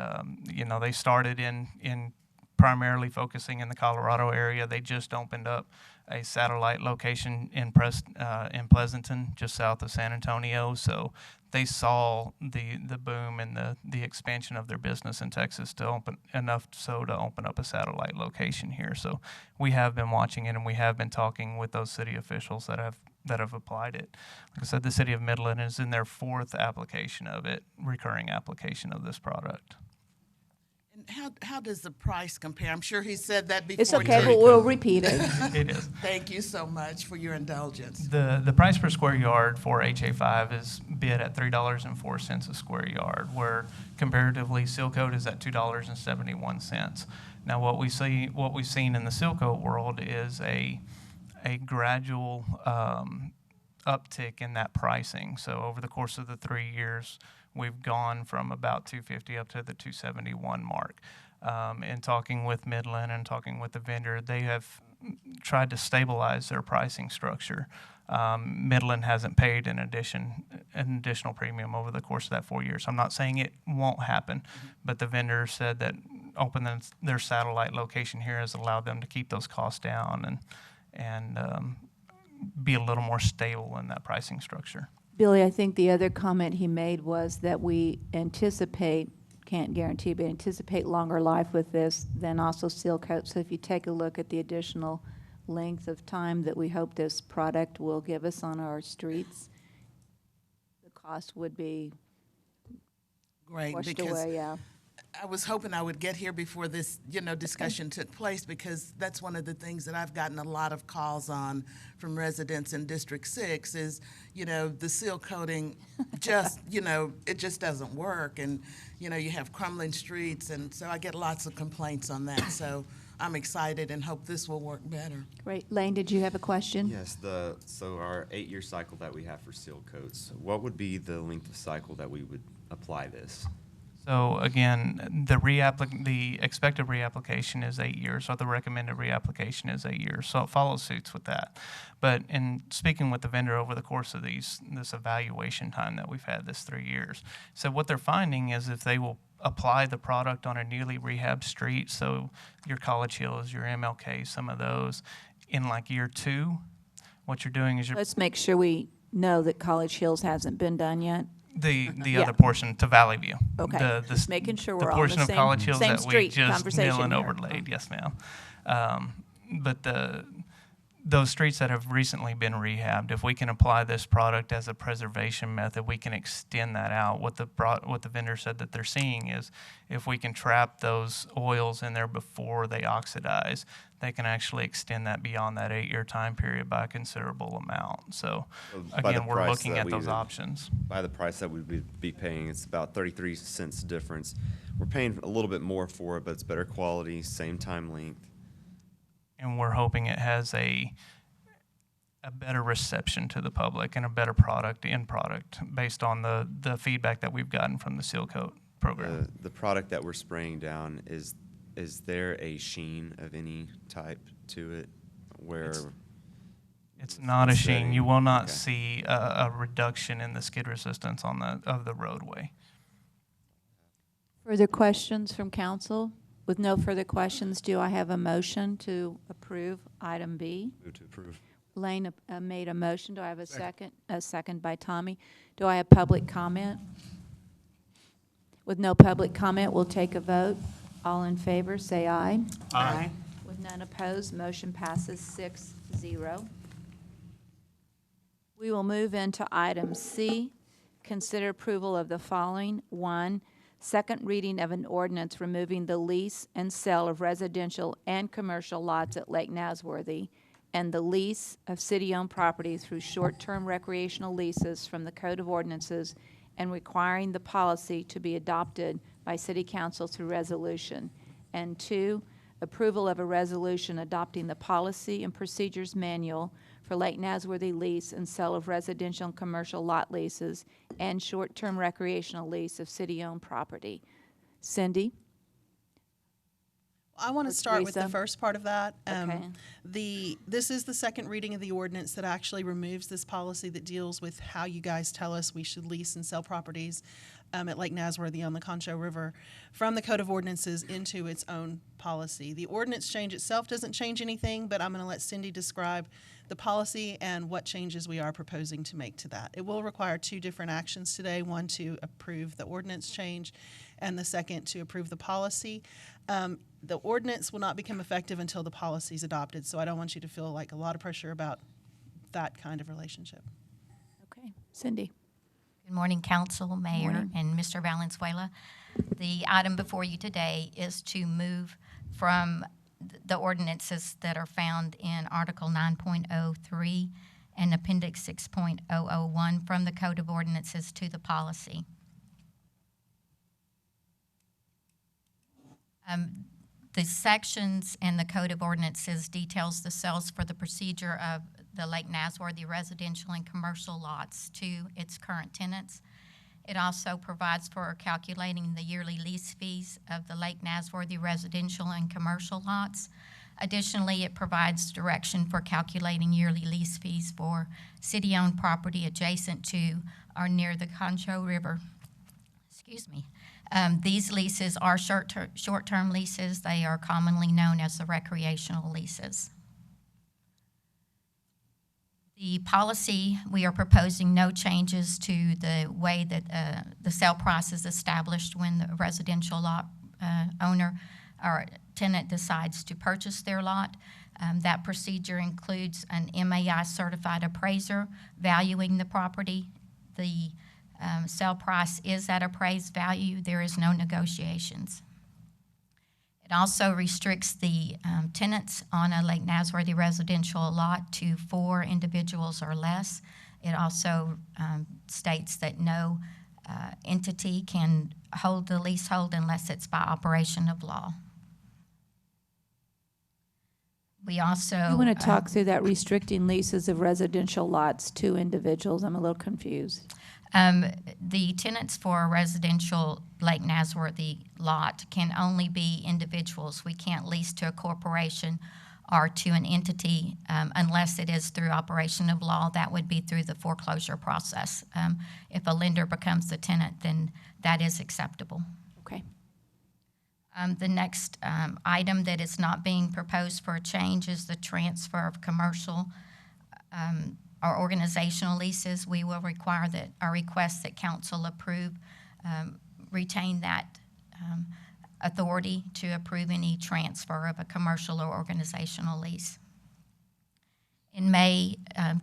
they started in primarily focusing in the Colorado area. They just opened up a satellite location in Pleasanton, just south of San Antonio. So they saw the boom and the expansion of their business in Texas to open up a satellite location here. So we have been watching it, and we have been talking with those city officials that have applied it. Like I said, the city of Midland is in their 4th application of it, recurring application of this product. And how does the price compare? I'm sure he said that before. It's okay, but we'll repeat it. It is. Thank you so much for your indulgence. The price per square yard for HA5 is bid at $3.04 a square yard, where comparatively Seal Coat is at $2.71. Now, what we've seen in the Seal Coat world is a gradual uptick in that pricing. So over the course of the 3 years, we've gone from about $250 up to the $271 mark. In talking with Midland and talking with the vendor, they have tried to stabilize their pricing structure. Midland hasn't paid an additional premium over the course of that 4 years. I'm not saying it won't happen, but the vendor said that opening their satellite location here has allowed them to keep those costs down and be a little more stable in that pricing structure. Billy, I think the other comment he made was that we anticipate, can't guarantee, but anticipate longer life with this than also Seal Coat. So if you take a look at the additional length of time that we hope this product will give us on our streets, the cost would be Great, washed because away, yeah. I was hoping I would get here before this, discussion took place, because that's one of the things that I've gotten a lot of calls on from residents in District 6 is, the seal coating just, it just doesn't work. And, you have crumbling streets. And so I get lots of complaints on that. So I'm excited and hope this will work better. Great. Lane, did you have a question? Yes, so our 8-year cycle that we have for seal coats, what would be the length of cycle that we would apply this? So again, the expected reapplication is 8 years, or the recommended reapplication is 8 years. So it follows suits with that. But in speaking with the vendor over the course of this evaluation time that we've had, this 3 years, so what they're finding is if they will apply the product on a newly rehabbed street, so your College Hills, your MLK, some of those, in like year 2, what you're doing is Let's make sure we know that College Hills hasn't been done yet. The other portion to Valley View. Okay, just making sure we're the all portion on of the College Hills same that we street just conversation mill and here. overlaid, yes, ma'am. But those streets that have recently been rehabbed, if we can apply this product as a preservation method, we can extend that out. What the vendor said that they're seeing is if we can trap those oils in there before they oxidize, they can actually extend that beyond that 8-year time period by a considerable amount. So again, we're looking at those options. By the price that we would be paying, it's about 33 cents difference. We're paying a little bit more for it, but it's better quality, same time length. And we're hoping it has a better reception to the public and a better product based on the feedback that we've gotten from the Seal Coat program. The product that we're spraying down, is there a sheen of any type to it where it's not a sheen? You will not see a reduction in the skid resistance of the roadway. Further questions from council? With no further questions, do I have a motion to approve item B? Move to approve. Lane made a motion. Do I have a second? A second by Tommy. Do I have public comment? With no public comment, we'll take a vote. All in favor, say aye. Aye. With none opposed, motion passes 6-0. We will move into item C. Consider approval of the following. 1, second reading of an ordinance removing the lease and sale of residential and commercial lots at Lake Nasworthy and the lease of city-owned property through short-term recreational leases from the Code of Ordinances and requiring the policy to be adopted by City Council through resolution. And 2, approval of a resolution adopting the Policy and Procedures Manual for Lake Nasworthy lease and sale of residential and commercial lot leases and short-term recreational lease of city-owned property. Cindy? I want to start with the Teresa? first part of that. Okay. This is the second reading of the ordinance that actually removes this policy that deals with how you guys tell us we should lease and sell properties. at Lake Nasworthy on the Concho River from the Code of Ordinances into its own policy. The ordinance change itself doesn't change anything, but I'm going to let Cindy describe the policy and what changes we are proposing to make to that. It will require two different actions today, one to approve the ordinance change and the second to approve the policy. The ordinance will not become effective until the policy is adopted, so I don't want you to feel like a lot of pressure about that kind of relationship. Okay, Cindy. Good morning, Council, Mayor, Morning. and Mr. Valenzuela. The item before you today is to move from the ordinances that are found in Article 9.03 and Appendix 6.001 from the Code of Ordinances to the policy. The sections in the Code of Ordinances details the sales for the procedure of the Lake Nasworthy residential and commercial lots to its current tenants. It also provides for calculating the yearly lease fees of the Lake Nasworthy residential and commercial lots. Additionally, it provides direction for calculating yearly lease fees for city-owned property adjacent to or near the Concho River. Excuse me. These leases are short-term leases. They are commonly known as the recreational leases. The policy, we are proposing no changes to the way that the sale price is established when the residential lot owner or tenant decides to purchase their lot. That procedure includes an MAI certified appraiser valuing the property. The sale price is at appraised value. There is no negotiations. It also restricts the tenants on a Lake Nasworthy residential lot to 4 individuals or less. It also states that no entity can hold the leasehold unless it's by operation of law. We also... You want to talk through that restricting leases of residential lots to individuals? I'm a little confused. The tenants for a residential Lake Nasworthy lot can only be individuals. We can't lease to a corporation or to an entity unless it is through operation of law. That would be through the foreclosure process. If a lender becomes the tenant, then that is acceptable. Okay. The next item that is not being proposed for a change is the transfer of commercial or organizational leases. We will require that, or request that council approve, retain that authority to approve any transfer of a commercial or organizational lease. In May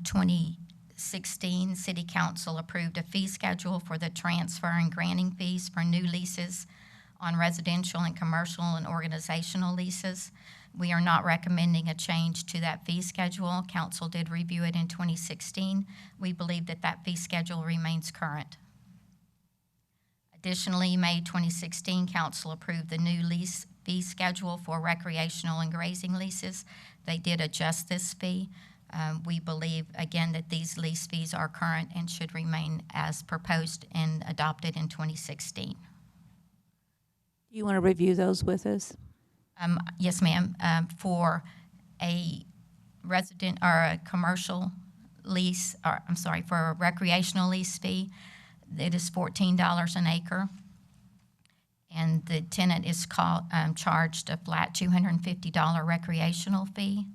2016, City Council approved a fee schedule for the transfer and granting fees for new leases on residential and commercial and organizational leases. We are not recommending a change to that fee schedule. Council did review it in 2016. We believe that that fee schedule remains current. Additionally, May 2016, Council approved the new lease fee schedule for recreational and grazing leases. They did adjust this fee. We believe, again, that these lease fees are current and should remain as proposed and adopted in 2016. You want to review those with us? Yes, ma'am. For a resident or a commercial lease, or I'm sorry, for a recreational lease fee, it is $14 an acre, and the tenant is charged a flat $250 recreational fee.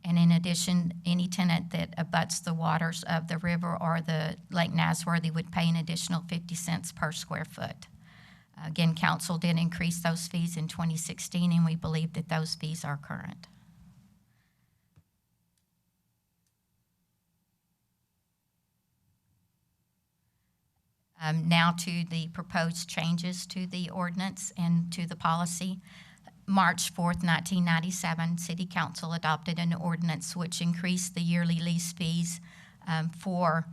And in addition, any tenant that abuts the waters of the river or the Lake Nasworthy would pay an additional 50 cents per square foot. Again, council did increase those fees in 2016, and we believe that those fees are current. Now to the proposed changes to the ordinance and to the policy. March 4th, 1997, City Council adopted an ordinance which increased the yearly lease fees for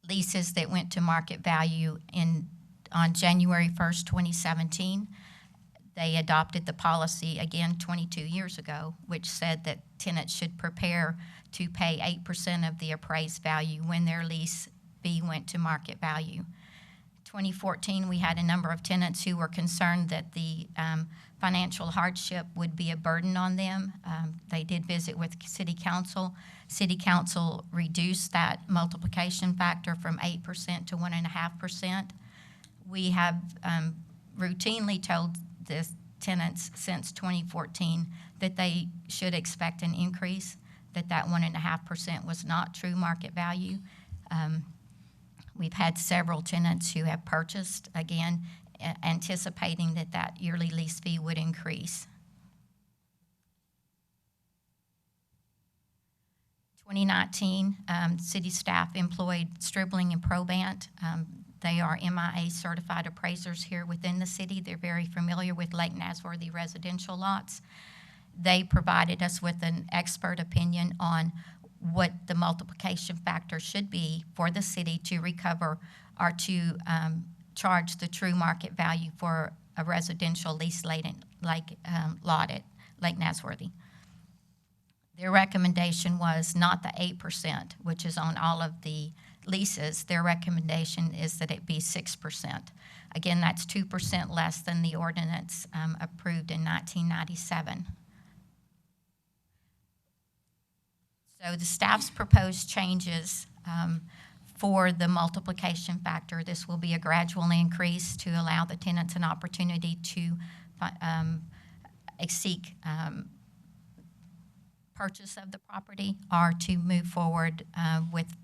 leases that went to market value on January 1st, 2017. They adopted the policy again 22 years ago, which said that tenants should prepare to pay 8% of the appraised value when their lease fee went to market value. 2014, we had a number of tenants who were concerned that the financial hardship would be a burden on them. They did visit with City Council. City Council reduced that multiplication factor from 8% to 1.5%. We have routinely told the tenants since 2014 that they should expect an increase, that 1.5% was not true market value. We've had several tenants who have purchased, again, anticipating that yearly lease fee would increase. 2019, city staff employed Stribling and Probant. They are MIA certified appraisers here within the city. They're very familiar with Lake Nasworthy residential lots. They provided us with an expert opinion on what the multiplication factor should be for the city to recover or to charge the true market value for a residential lease lot at Lake Nasworthy. Their recommendation was not the 8%, which is on all of the leases. Their recommendation is that it be 6%. Again, that's 2% less than the ordinance approved in 1997. So the staff's proposed changes for the multiplication factor, this will be a gradual increase to allow the tenants an opportunity to seek purchase of the property or to move forward with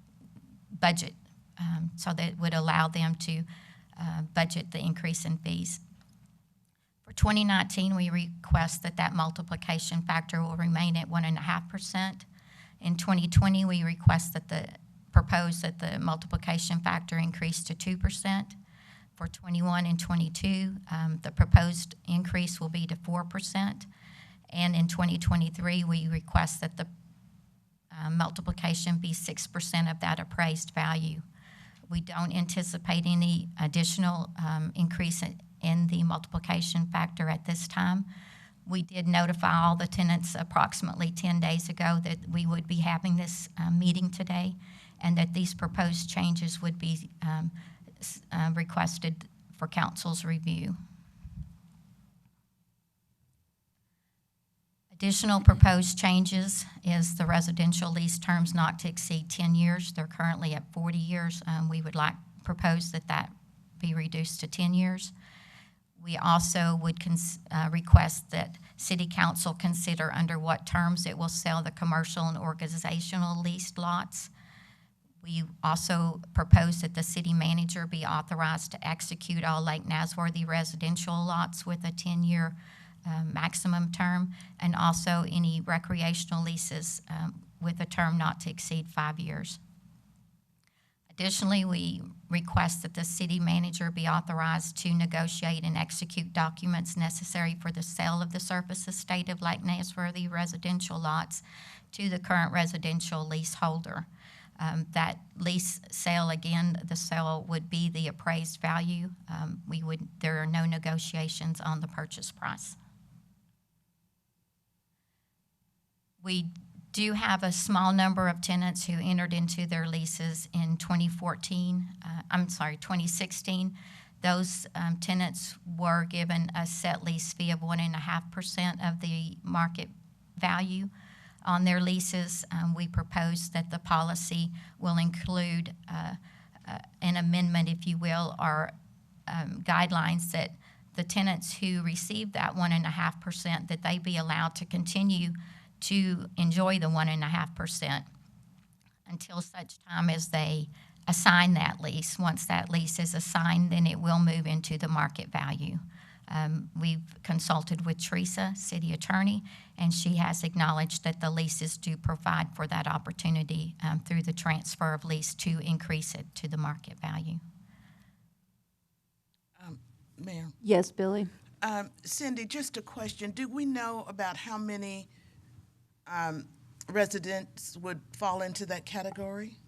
budget, so that would allow them to budget the increase in fees. For 2019, we request that multiplication factor will remain at 1.5%. In 2020, we request propose that the multiplication factor increase to 2%. For 21 and 22, the proposed increase will be to 4%. And in 2023, we request that the multiplication be 6% of that appraised value. We don't anticipate any additional increase in the multiplication factor at this time. We did notify all the tenants approximately 10 days ago that we would be having this meeting today and that these proposed changes would be requested for council's review. Additional proposed changes is the residential lease terms not to exceed 10 years. They're currently at 40 years. We would propose that be reduced to 10 years. We also would request that City Council consider under what terms it will sell the commercial and organizational leased lots. We also propose that the city manager be authorized to execute all Lake Nasworthy residential lots with a 10-year maximum term, and also any recreational leases with a term not to exceed 5 years. Additionally, we request that the city manager be authorized to negotiate and execute documents necessary for the sale of the surface estate of Lake Nasworthy residential lots to the current residential leaseholder. That lease sale, again, the sale would be the appraised value. There are no negotiations on the purchase price. We do have a small number of tenants who entered into their leases in 2016. Those tenants were given a set lease fee of 1.5% of the market value on their leases. We propose that the policy will include an amendment, if you will, or guidelines that the tenants who receive that 1.5%, that they be allowed to continue to enjoy the 1.5% until such time as they assign that lease. Once that lease is assigned, then it will move into the market value. We've consulted with Teresa, city attorney, and she has acknowledged that the leases do provide for that opportunity through the transfer of lease to increase it to the market value. Mayor? Yes, Billy? Cindy, just a question. Do we know about how many residents would fall into that category?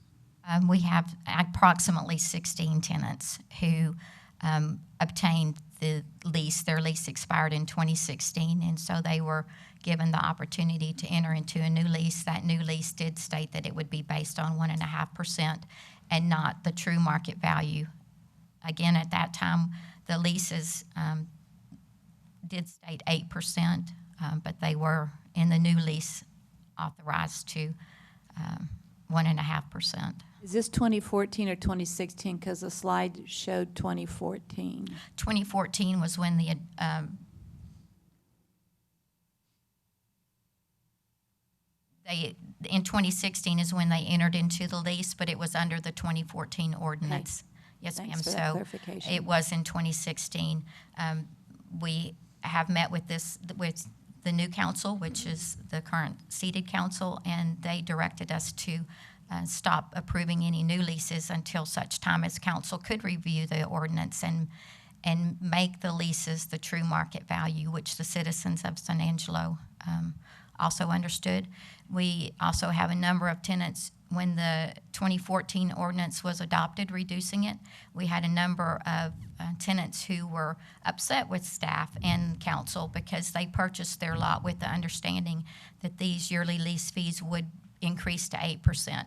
We have approximately 16 tenants who obtained the lease. Their lease expired in 2016, and so they were given the opportunity to enter into a new lease. That new lease did state that it would be based on 1.5% and not the true market value. Again, at that time, the leases did state 8%, but they were in the new lease authorized to 1.5%. Is this 2014 or 2016? Because the slide showed 2014. 2014 was when the in 2016 is when they entered into the lease, but it was under the 2014 ordinance. Yes, Thanks ma'am. for that So clarification. it was in 2016. We have met with the new council, which is the current seated council, and they directed us to stop approving any new leases until such time as council could review the ordinance and make the leases the true market value, which the citizens of San Angelo also understood. We also have a number of tenants. When the 2014 ordinance was adopted, reducing it, we had a number of tenants who were upset with staff and council because they purchased their lot with the understanding that these yearly lease fees would increase to 8%.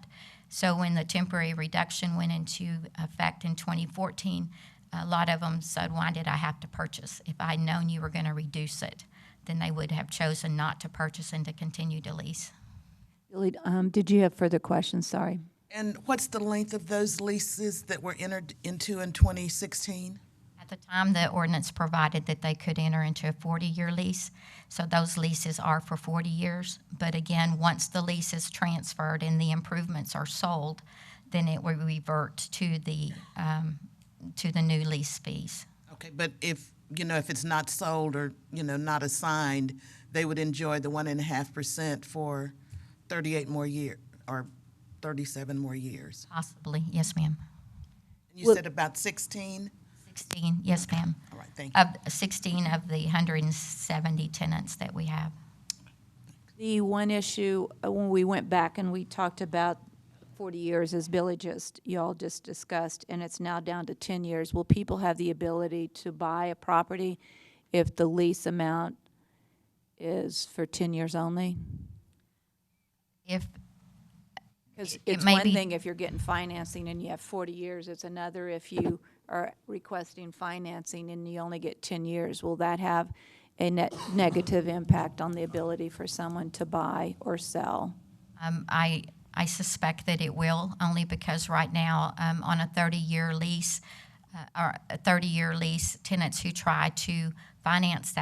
So when the temporary reduction went into effect in 2014, a lot of them said, why did I have to purchase? If I had known you were going to reduce it, then they would have chosen not to purchase and to continue to lease. Billy, did you have further questions? Sorry. And what's the length of those leases that were entered into in 2016? At the time, the ordinance provided that they could enter into a 40-year lease. So those leases are for 40 years. But again, once the lease is transferred and the improvements are sold, then it will revert to the new lease fees. Okay, but if it's not sold or, not assigned, they would enjoy the 1.5% for 38 more years or 37 more years. Possibly, yes, ma'am. And you said about 16? 16, yes, ma'am. All right, thank you. Of 16 of the 170 tenants that we have. The one issue, when we went back and we talked about 40 years, as Billy you all just discussed, and it's now down to 10 years, will people have the ability to buy a property if the lease amount is for 10 years only? Because it's one thing if you're getting financing and you have 40 years. It's another if you are requesting financing and you only get 10 years. Will that have a negative impact on the ability for someone to buy or sell? I suspect that it will, only because right now on a 30-year lease, tenants who try to finance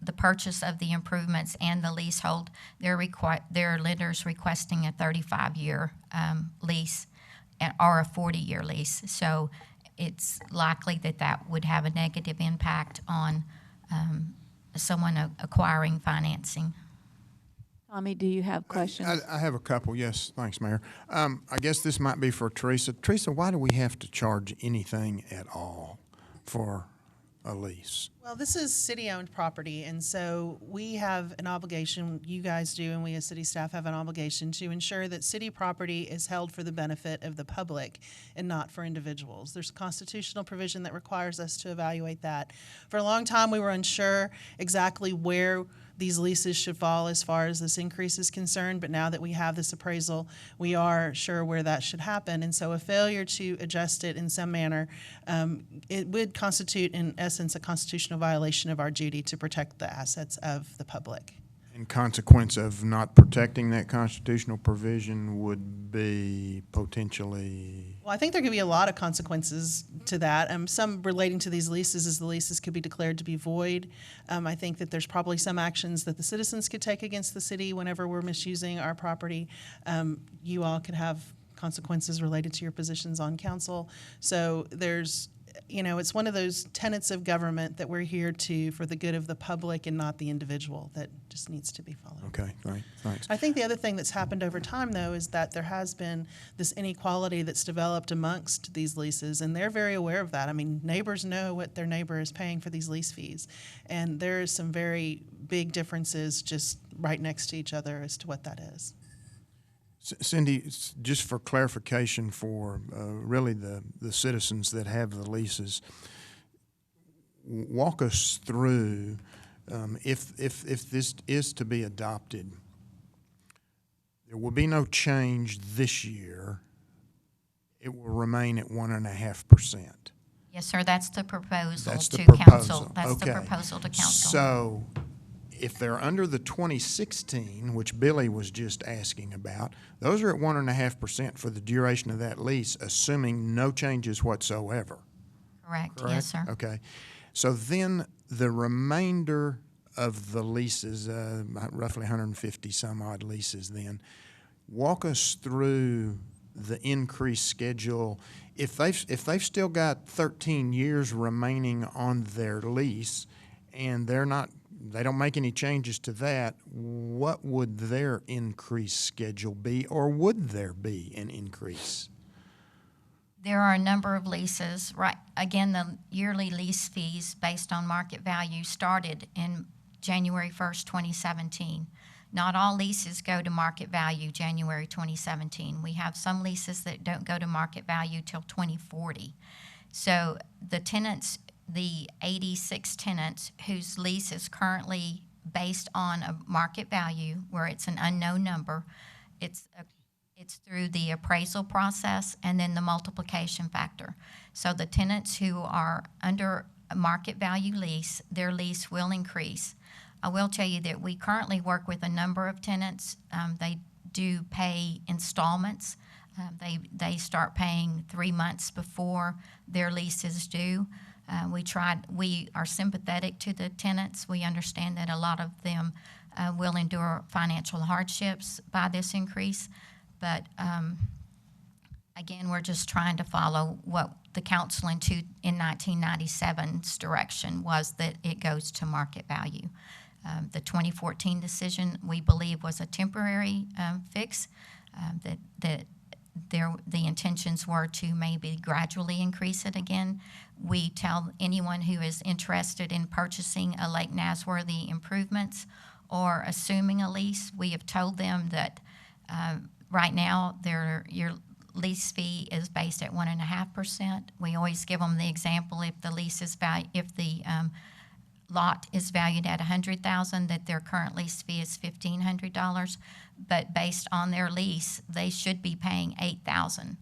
the purchase of the improvements and the leasehold, their lenders requesting a 35-year lease or a 40-year lease. So it's likely that would have a negative impact on someone acquiring financing. Tommy, do you have questions? I have a couple, yes. Thanks, Mayor. I guess this might be for Teresa. Teresa, why do we have to charge anything at all for a lease? Well, this is city-owned property, and so we have an obligation, you guys do, and we as city staff have an obligation to ensure that city property is held for the benefit of the public and not for individuals. There's a constitutional provision that requires us to evaluate that. For a long time, we were unsure exactly where these leases should fall as far as this increase is concerned, but now that we have this appraisal, we are sure where that should happen. And so a failure to adjust it in some manner, it would constitute, in essence, a constitutional violation of our duty to protect the assets of the public. In consequence of not protecting that constitutional provision would be potentially? Well, I think there could be a lot of consequences to that. Some relating to these leases is the leases could be declared to be void. I think that there's probably some actions that the citizens could take against the city whenever we're misusing our property. You all could have consequences related to your positions on council. So there's, it's one of those tenets of government that we're here for the good of the public and not the individual that just needs to be followed. Okay, great, thanks. I think the other thing that's happened over time, though, is that there has been this inequality that's developed amongst these leases, and they're very aware of that. I mean, neighbors know what their neighbor is paying for these lease fees, and there is some very big differences just right next to each other as to what that is. Cindy, just for clarification for really the citizens that have the leases, walk us through if this is to be adopted, there will be no change this year. It will remain at 1.5%. Yes, sir. That's the proposal That's the to proposal. council. That's okay. the proposal to council. So if they're under the 2016, which Billy was just asking about, those are at 1.5% for the duration of that lease, assuming no changes whatsoever. Correct. Correct? Yes, sir. Okay. So then the remainder of the leases, roughly 150 some odd leases then, walk us through the increase schedule. If they've still got 13 years remaining on their lease and they don't make any changes to that, what would their increase schedule be, or would there be an increase? There are a number of leases, right? Again, the yearly lease fees based on market value started in January 1st, 2017. Not all leases go to market value January 2017. We have some leases that don't go to market value till 2040. So the tenants, the 86 tenants whose lease is currently based on a market value where it's an unknown number, it's through the appraisal process and then the multiplication factor. So the tenants who are under a market value lease, their lease will increase. I will tell you that we currently work with a number of tenants. They do pay installments. They start paying 3 months before their lease is due. We are sympathetic to the tenants. We understand that a lot of them will endure financial hardships by this increase. But again, we're just trying to follow what the council in 1997's direction was, that it goes to market value. The 2014 decision, we believe, was a temporary fix, that the intentions were to maybe gradually increase it again. We tell anyone who is interested in purchasing a Lake Nasworthy improvements or assuming a lease, we have told them that right now your lease fee is based at 1.5%. We always give them the example, if the lease is lot is valued at $100,000, that their current lease fee is $1,500, but based on their lease, they should be paying $8,000.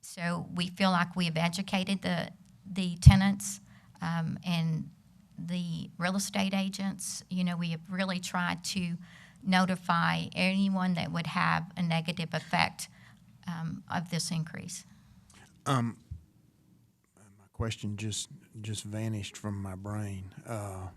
So we feel like we have educated the tenants and the real estate agents. You know, we have really tried to notify anyone that would have a negative effect of this increase. My question just vanished from my brain. Tom,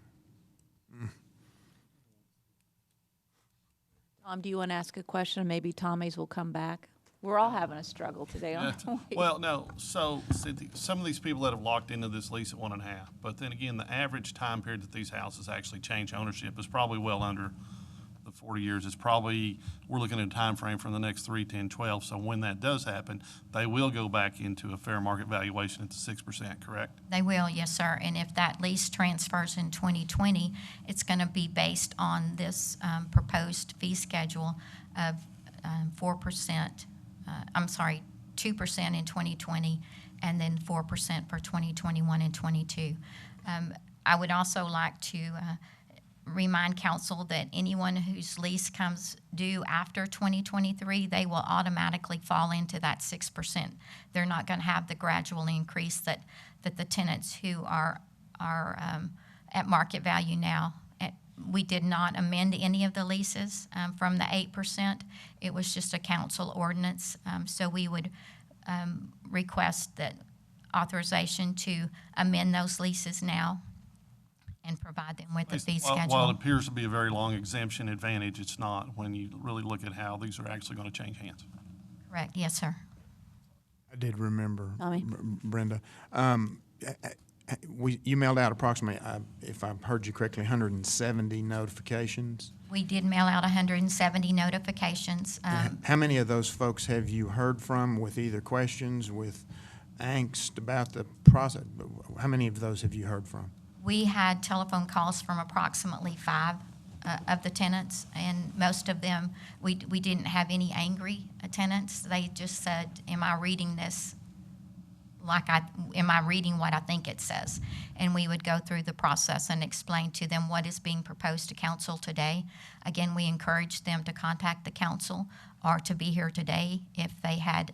do you want to ask a question? Maybe Tommy's will come back. We're all having a struggle today, aren't we? Well, no. So, Cynthia, some of these people that have locked into this lease at 1.5, but then again, the average time period that these houses actually change ownership is probably well under the 40 years. It's probably, we're looking at a time frame from the next 3, 10, 12. So when that does happen, they will go back into a fair market valuation at the 6%, correct? They will, yes, sir. And if that lease transfers in 2020, it's going to be based on this proposed fee schedule of 4%. 2% in 2020, and then 4% for 2021 and 22. I would also like to remind council that anyone whose lease comes due after 2023, they will automatically fall into that 6%. They're not going to have the gradual increase that the tenants who are at market value now. We did not amend any of the leases from the 8%. It was just a council ordinance. So we would request that authorization to amend those leases now and provide them with a fee schedule. While it appears to be a very long exemption advantage, it's not when you really look at how these are actually going to change hands. Correct. Yes, sir. I did remember, Tommy? Brenda. You mailed out approximately, if I've heard you correctly, 170 notifications. We did mail out 170 notifications. How many of those folks have you heard from with either questions, with angst about the process? How many of those have you heard from? We had telephone calls from approximately 5 of the tenants, and most of them, we didn't have any angry tenants. They just said, am I reading this am I reading what I think it says? And we would go through the process and explain to them what is being proposed to council today. Again, we encourage them to contact the council or to be here today if they had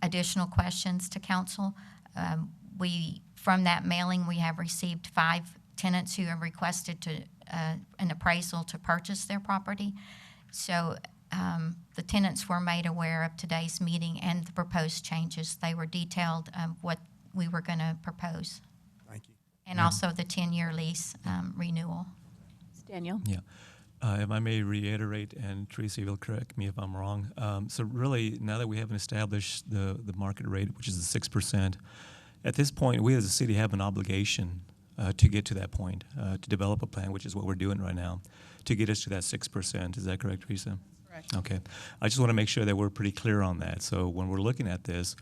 additional questions to council. From that mailing, we have received 5 tenants who have requested an appraisal to purchase their property. So the tenants were made aware of today's meeting and the proposed changes. They were detailed what we were going to propose. Thank you. And also the 10-year lease renewal. Daniel? Yeah. If I may reiterate, and Tracy will correct me if I'm wrong. So really, now that we haven't established the market rate, which is the 6%, at this point, we as a city have an obligation to get to that point, to develop a plan, which is what we're doing right now, to get us to that 6%. Is that correct, Teresa? Correct. Okay. I just want to make sure that we're pretty clear on that. So when we're looking at this,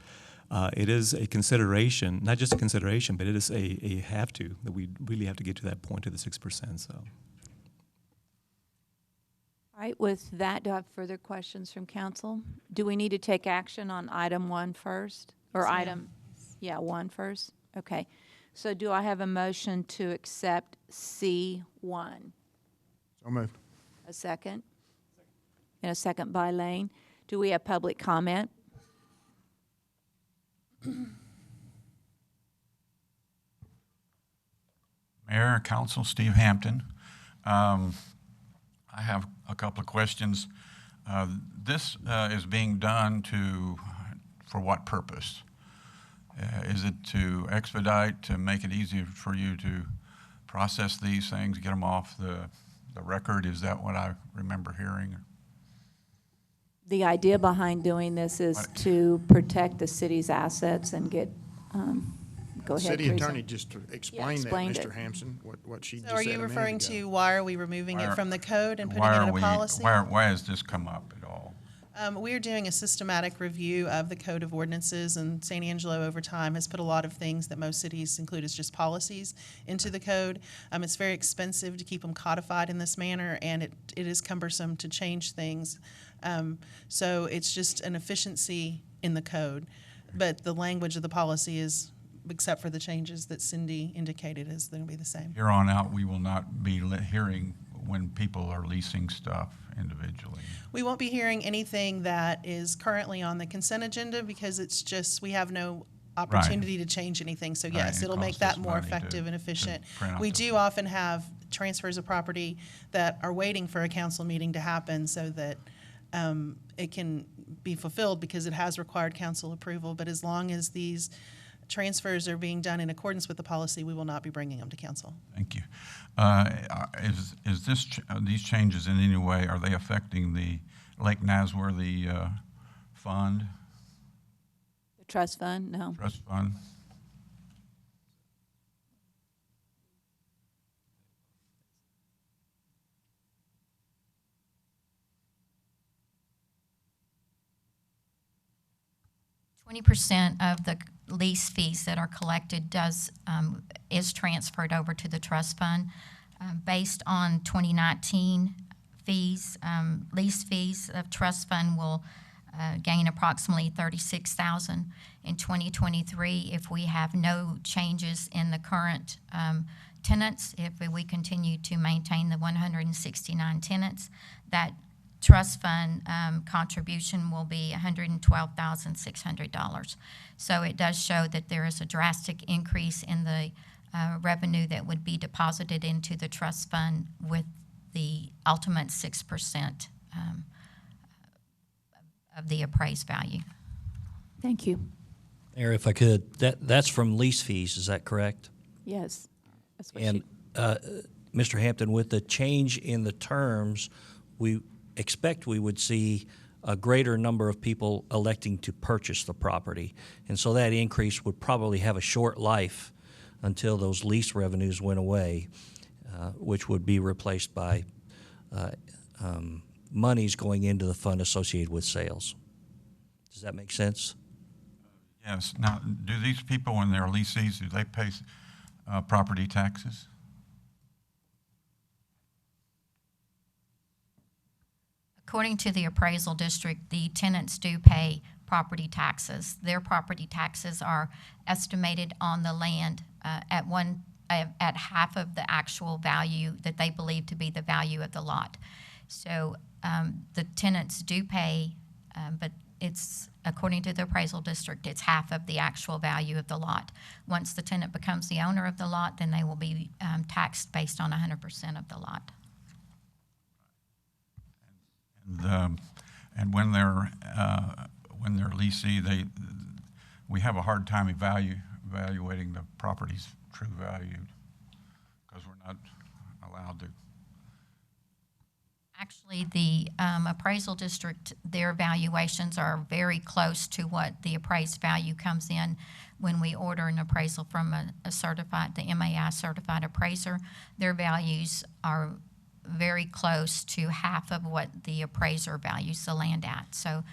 it is a consideration, not just a consideration, but it is a have to, that we really have to get to that point to the 6%. So. All right, with that, do I have further questions from council? Do we need to take action on item 1 first? Or Yes, ma'am. item, yeah, 1 first? Okay. So do I have a motion to accept C1? So moved. A second? And a second by Lane. Do we have public comment? Mayor, Council, Steve Hampton. I have a couple of questions. This is being done for what purpose? Is it to expedite, to make it easier for you to process these things, get them off the record? Is that what I remember hearing? The idea behind doing this is to protect the city's assets and get, go ahead, City Teresa. Attorney just explained that, explained Mr. it. Hampson, what she just So said are a you minute referring ago. to why are we removing it from the code and putting Why it are in a we- policy? Why has this come up at all? We're doing a systematic review of the Code of Ordinances, and San Angelo over time has put a lot of things that most cities include as just policies into the code. It's very expensive to keep them codified in this manner, and it is cumbersome to change things. So it's just an efficiency in the code. But the language of the policy is, except for the changes that Cindy indicated, is going to be the same. Here on out, we will not be hearing when people are leasing stuff individually. We won't be hearing anything that is currently on the consent agenda because it's just, we have no opportunity to change anything. So yes, Right, it it'll make costs that us more money effective to and efficient. print out We the- do often have transfers of property that are waiting for a council meeting to happen so that it can be fulfilled because it has required council approval. But as long as these transfers are being done in accordance with the policy, we will not be bringing them to council. Thank you. Is these changes in any way, are they affecting the Lake Nasworthy fund, The trust fund? No. trust fund? Twenty % of the lease fees that are collected is transferred over to the trust fund. Based on 2019 fees, lease fees of trust fund will gain approximately $36,000. In 2023, if we have no changes in the current tenants, if we continue to maintain the 169 tenants, that trust fund contribution will be $112,600. So it does show that there is a drastic increase in the revenue that would be deposited into the trust fund with the ultimate 6% of the appraised value. Thank you. Mayor, if I could, that's from lease fees, is that correct? Yes. That's what And Mr. Hampton, with the change in the terms, we expect we would see a greater number of people electing to purchase the property. And so that increase would probably have a short life until those lease revenues went away, which would be replaced by monies going into the fund associated with sales. Does that make sense? Yes. Now, do these people, when they're leasees, do they pay property taxes? According to the appraisal district, the tenants do pay property taxes. Their property taxes are estimated on the land at half of the actual value that they believe to be the value of the lot. So the tenants do pay, but it's according to the appraisal district, it's half of the actual value of the lot. Once the tenant becomes the owner of the lot, then they will be taxed based on 100% of the lot. And when they're leasee, we have a hard time evaluating the property's true value because we're not allowed to. Actually, the appraisal district, their valuations are very close to what the appraised value comes in when we order an appraisal from a certified, the MAI certified appraiser. Their values are very close to half of what the appraiser values the land at. So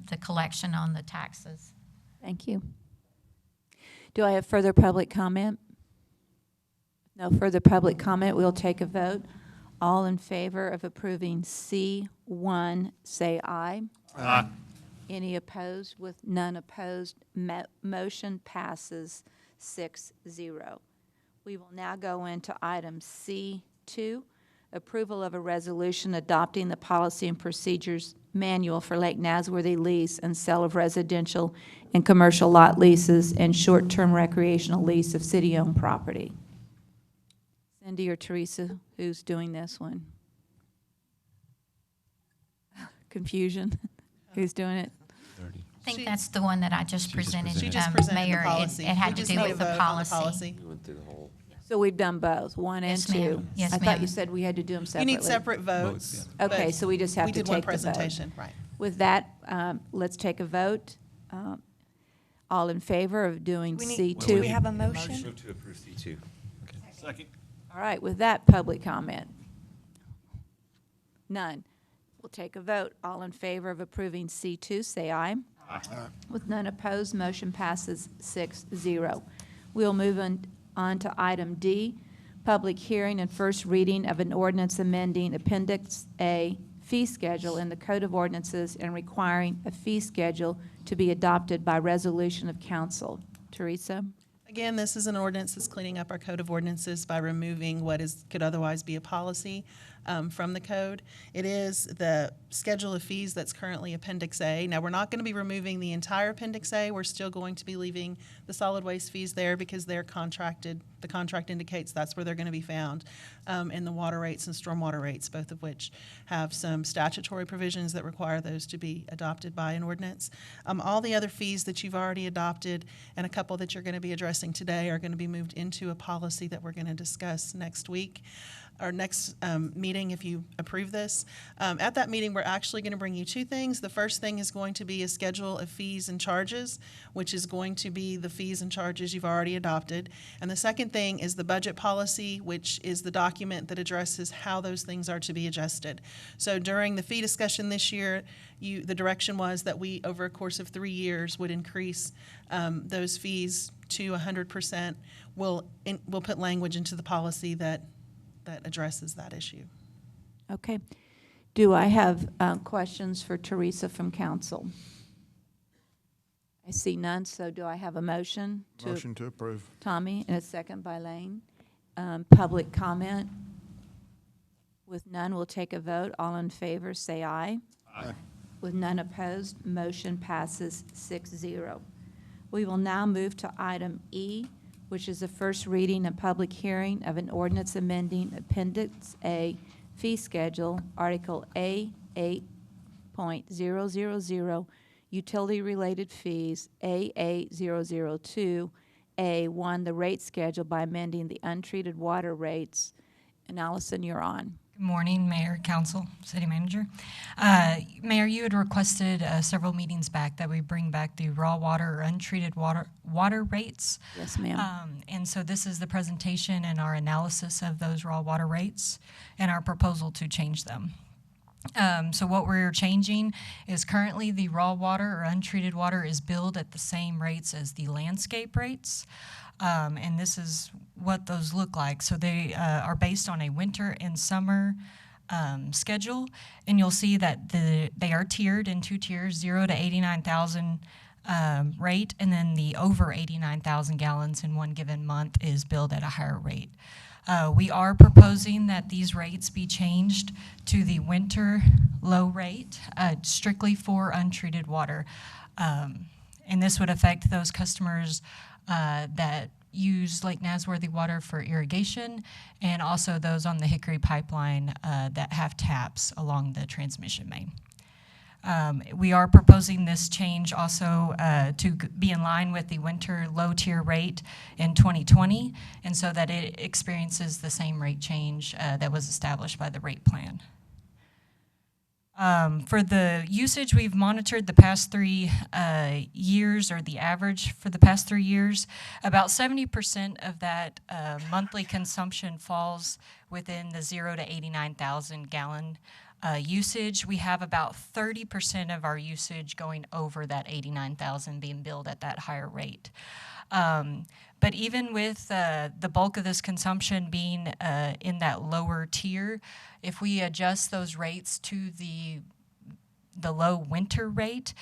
the collection on the taxes. Thank you. Do I have further public comment? No further public comment. We'll take a vote. All in favor of approving C1, say aye. Aye. Any opposed? With none opposed, motion passes 6-0. We will now go into item C2, approval of a resolution adopting the policy and procedures manual for Lake Nasworthy lease and sale of residential and commercial lot leases and short-term recreational lease of city-owned property. Cindy or Teresa, who's doing this one? Confusion. Who's doing it? I think that's the one that I just presented. She just presented Mayor. the policy. It had We to just do need with to the vote on the policy. We went through the whole. So we've done both, 1 and Yes, 2. ma'am. Yes, I thought ma'am. you said we had to do them You separately. need separate votes. Okay, but so we just have we to did one take the vote. presentation, right. With that, let's take a vote. All in favor of doing C2? Do we have a motion? Move to approve C2. Second. All right, with that, public comment. None. We'll take a vote. All in favor of approving C2, say aye. Aye. With none opposed, motion passes 6-0. We'll move on to item D, public hearing and first reading of an ordinance amending Appendix A fee schedule in the Code of Ordinances and requiring a fee schedule to be adopted by resolution of council. Teresa? Again, this is an ordinance that's cleaning up our Code of Ordinances by removing what could otherwise be a policy from the code. It is the schedule of fees that's currently Appendix A. Now, we're not going to be removing the entire Appendix A. We're still going to be leaving the solid waste fees there because they're contracted. The contract indicates that's where they're going to be found, in the water rates and stormwater rates, both of which have some statutory provisions that require those to be adopted by an ordinance. All the other fees that you've already adopted and a couple that you're going to be addressing today are going to be moved into a policy that we're going to discuss next week. Our next meeting, if you approve this. At that meeting, we're actually going to bring you two things. The first thing is going to be a schedule of fees and charges, which is going to be the fees and charges you've already adopted. And the second thing is the budget policy, which is the document that addresses how those things are to be adjusted. So during the fee discussion this year, the direction was that we, over a course of 3 years, would increase those fees to 100%. We'll put language into the policy that addresses that issue. Okay. Do I have questions for Teresa from council? I see none, so do I have a motion? Motion to approve. Tommy, and a second by Lane. Public comment? With none, we'll take a vote. All in favor, say aye. Aye. With none opposed, motion passes 6-0. We will now move to item E, which is the first reading and public hearing of an ordinance amending Appendix A fee schedule, Article A 8.000, utility-related fees, A 002, A1, the rate schedule by amending the untreated water rates. And Allison, you're on. Good morning, Mayor, Council, City Manager. Mayor, you had requested several meetings back that we bring back the raw water or untreated water rates. Yes, ma'am. And so this is the presentation and our analysis of those raw water rates and our proposal to change them. So what we're changing is currently the raw water or untreated water is billed at the same rates as the landscape rates. And this is what those look like. So they are based on a winter and summer schedule, and you'll see that they are tiered in 2 tiers, 0 to 89,000 rate, and then the over 89,000 gallons in one given month is billed at a higher rate. We are proposing that these rates be changed to the winter low rate, strictly for untreated water. And this would affect those customers that use Lake Nasworthy water for irrigation, and also those on the Hickory pipeline that have taps along the transmission main. We are proposing this change also to be in line with the winter low tier rate in 2020, and so that it experiences the same rate change that was established by the rate plan. For the usage, we've monitored the past 3 years, or the average for the past 3 years. About 70% of that monthly consumption falls within the 0 to 89,000 gallon usage. We have about 30% of our usage going over that 89,000 being billed at that higher rate. But even with the bulk of this consumption being in that lower tier, if we adjust those rates to the low winter rate,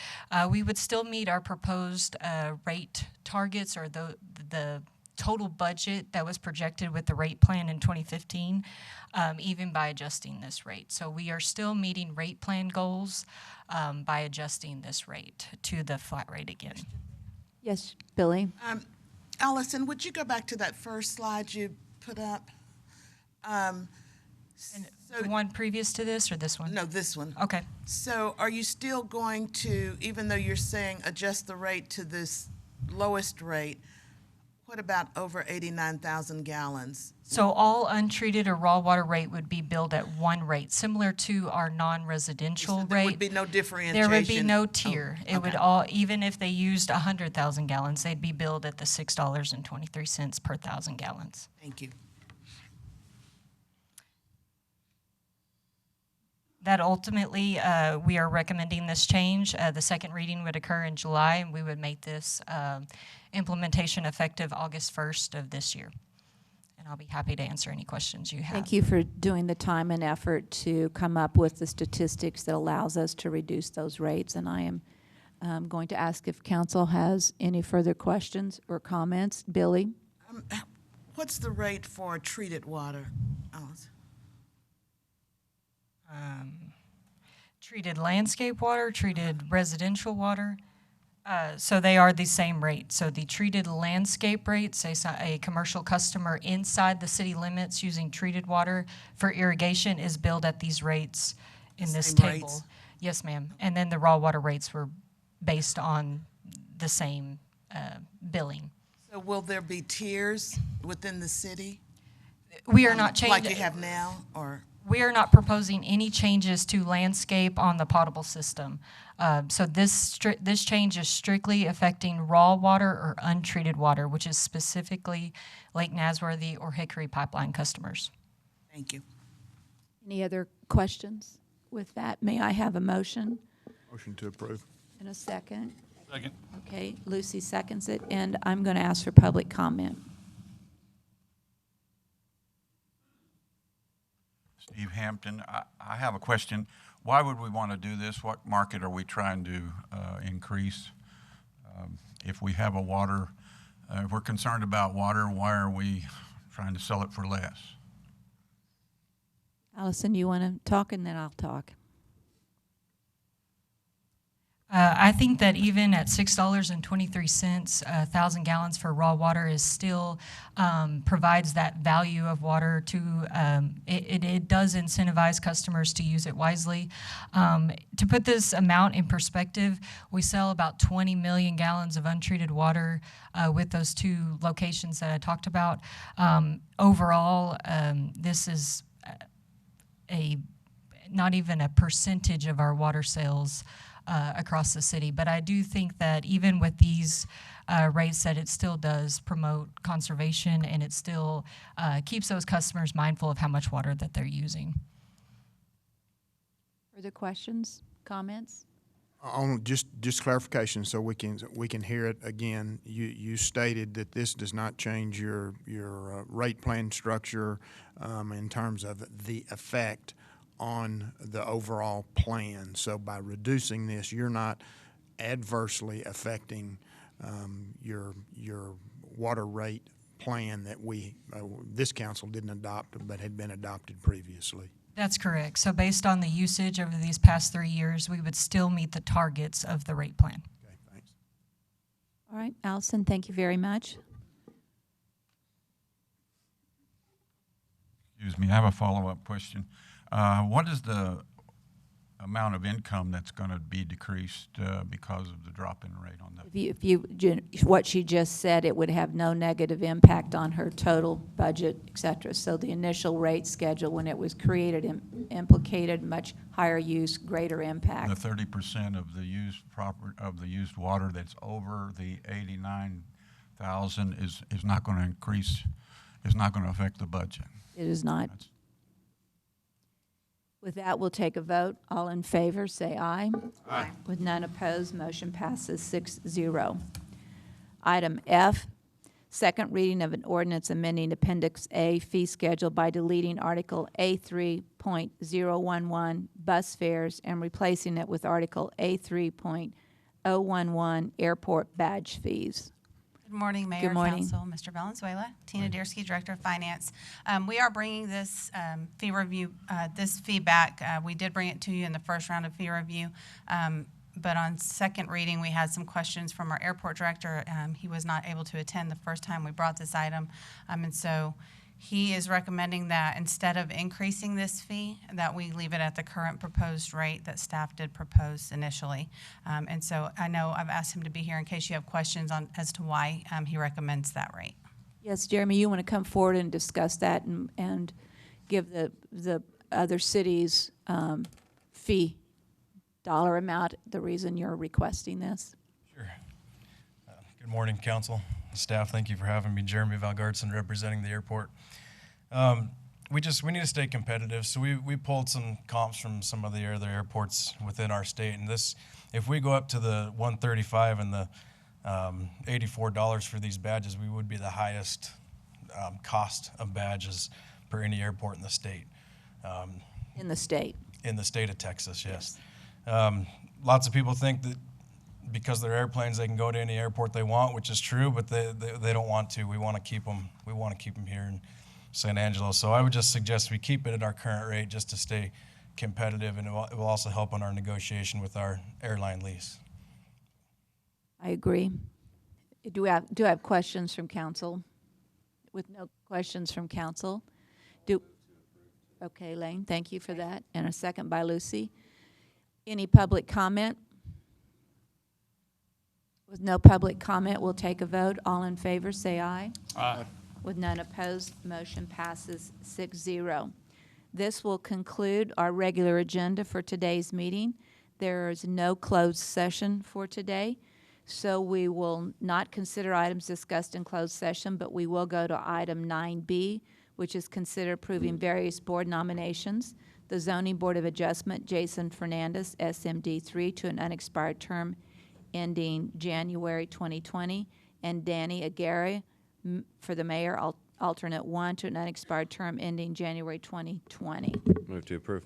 we would still meet our proposed rate targets, or the total budget that was projected with the rate plan in 2015, even by adjusting this rate. So we are still meeting rate plan goals by adjusting this rate to the flat rate again. Yes, Billy? Allison, would you go back to that first slide you put up? The one previous to this, or this one? No, this one. Okay. So are you still going to, even though you're saying adjust the rate to this lowest rate, what about over 89,000 gallons? So all untreated or raw water rate would be billed at one rate, similar to our non-residential rate. There would be no differentiation? There would be no tier. Oh, It would all, even if they used 100,000 gallons, they'd be billed at the $6.23 per 1,000 gallons. Thank you. That ultimately, we are recommending this change. The second reading would occur in July, and we would make this implementation effective August 1st of this year. And I'll be happy to answer any questions you have. Thank you for doing the time and effort to come up with the statistics that allows us to reduce those rates. And I am going to ask if council has any further questions or comments. Billy? What's the rate for treated water, Alice? Treated landscape water, treated residential water. So they are the same rate. So the treated landscape rate, say a commercial customer inside the city limits using treated water for irrigation, is billed at these rates in this Same table. rates? Yes, ma'am. And then the raw water rates were based on the same billing. So will there be tiers within the city? We are not changing. Like you have now, or? We are not proposing any changes to landscape on the potable system. So this change is strictly affecting raw water or untreated water, which is specifically Lake Nasworthy or Hickory pipeline customers. Thank you. Any other questions? With that, may I have a motion? Motion to approve. And a second? Second. Okay, Lucy seconds it, and I'm going to ask for public comment. Steve Hampton, I have a question. Why would we want to do this? What market are we trying to increase? If we have a water, if we're concerned about water, why are we trying to sell it for less? Allison, you want to talk, and then I'll talk. I think that even at $6.23, 1,000 gallons for raw water is still provides that value of water to, it does incentivize customers to use it wisely. To put this amount in perspective, we sell about 20 million gallons of untreated water with those two locations that I talked about. Overall, this is not even a percentage of our water sales across the city. But I do think that even with these rates, that it still does promote conservation, and it still keeps those customers mindful of how much water that they're using. Further questions, comments? On just clarification, so we can hear it again. You stated that this does not change your rate plan structure in terms of the effect on the overall plan. So by reducing this, you're not adversely affecting your water rate plan that this council didn't adopt but had been adopted previously. That's correct. So based on the usage over these past 3 years, we would still meet the targets of the rate plan. Okay, thanks. All right, Allison, thank you very much. Excuse me, I have a follow-up question. What is the amount of income that's going to be decreased because of the drop in rate on that? What she just said, it would have no negative impact on her total budget, et cetera. So the initial rate schedule, when it was created, implicated much higher use, greater impact. The 30% of the used water that's over the 89,000 is not going to increase, is not going to affect the budget. It is not. With that, we'll take a vote. All in favor, say aye. Aye. With none opposed, motion passes 6-0. Item F, second reading of an ordinance amending Appendix A fee schedule by deleting Article A3.011 bus fares and replacing it with Article A3.011 airport badge fees. Good morning, Mayor, Council, Mr. Valenzuela, Tina Deersky, Director of Finance. We are bringing this fee review, this feedback. We did bring it to you in the first round of fee review, but on second reading, we had some questions from our airport director. He was not able to attend the first time we brought this item, and so he is recommending that instead of increasing this fee, that we leave it at the current proposed rate that staff did propose initially. And so I know I've asked him to be here in case you have questions on as to why he recommends that rate. Yes, Jeremy, you want to come forward and discuss that and give the other cities fee dollar amount, the reason you're requesting this? Sure. Good morning, council, staff. Thank you for having me. Jeremy Valgaardson, representing the airport. We need to stay competitive. So we pulled some comps from some of the other airports within our state. And this, if we go up to the 135 and the $84 for these badges, we would be the highest cost of badges per any airport in the state. In the state? In the state of Texas, yes. Lots of people think that because they're airplanes, they can go to any airport they want, which is true, but they don't want to. We want to keep them. We want to keep them here in San Angelo. So I would just suggest we keep it at our current rate just to stay competitive, and it will also help on our negotiation with our airline lease. I agree. Do I have questions from council? With no questions from council, okay, Lane, thank you for that. And a second by Lucy. Any public comment? With no public comment, we'll take a vote. All in favor, say aye. Aye. With none opposed, motion passes 6-0. This will conclude our regular agenda for today's meeting. There is no closed session for today, so we will not consider items discussed in closed session, but we will go to item 9B, which is consider approving various board nominations. The Zoning Board of Adjustment, Jason Fernandez, SMD 3, to an unexpired term ending January 2020, and Danny Aguirre for the mayor, alternate 1, to an unexpired term ending January 2020. Move to approve.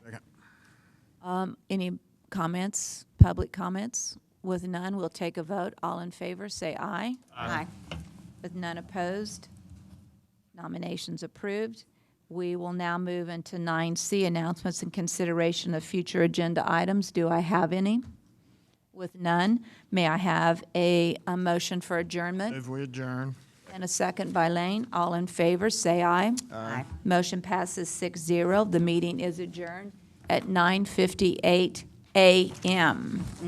Second. Any comments, public comments? With none, we'll take a vote. All in favor, say aye. Aye. With none opposed, nominations approved. We will now move into 9C, announcements and consideration of future agenda items. Do I have any? With none, may I have a motion for adjournment? Move we adjourn. And a second by Lane. All in favor, say aye. Aye. Motion passes 6-0. The meeting is adjourned at 9:58 a.m.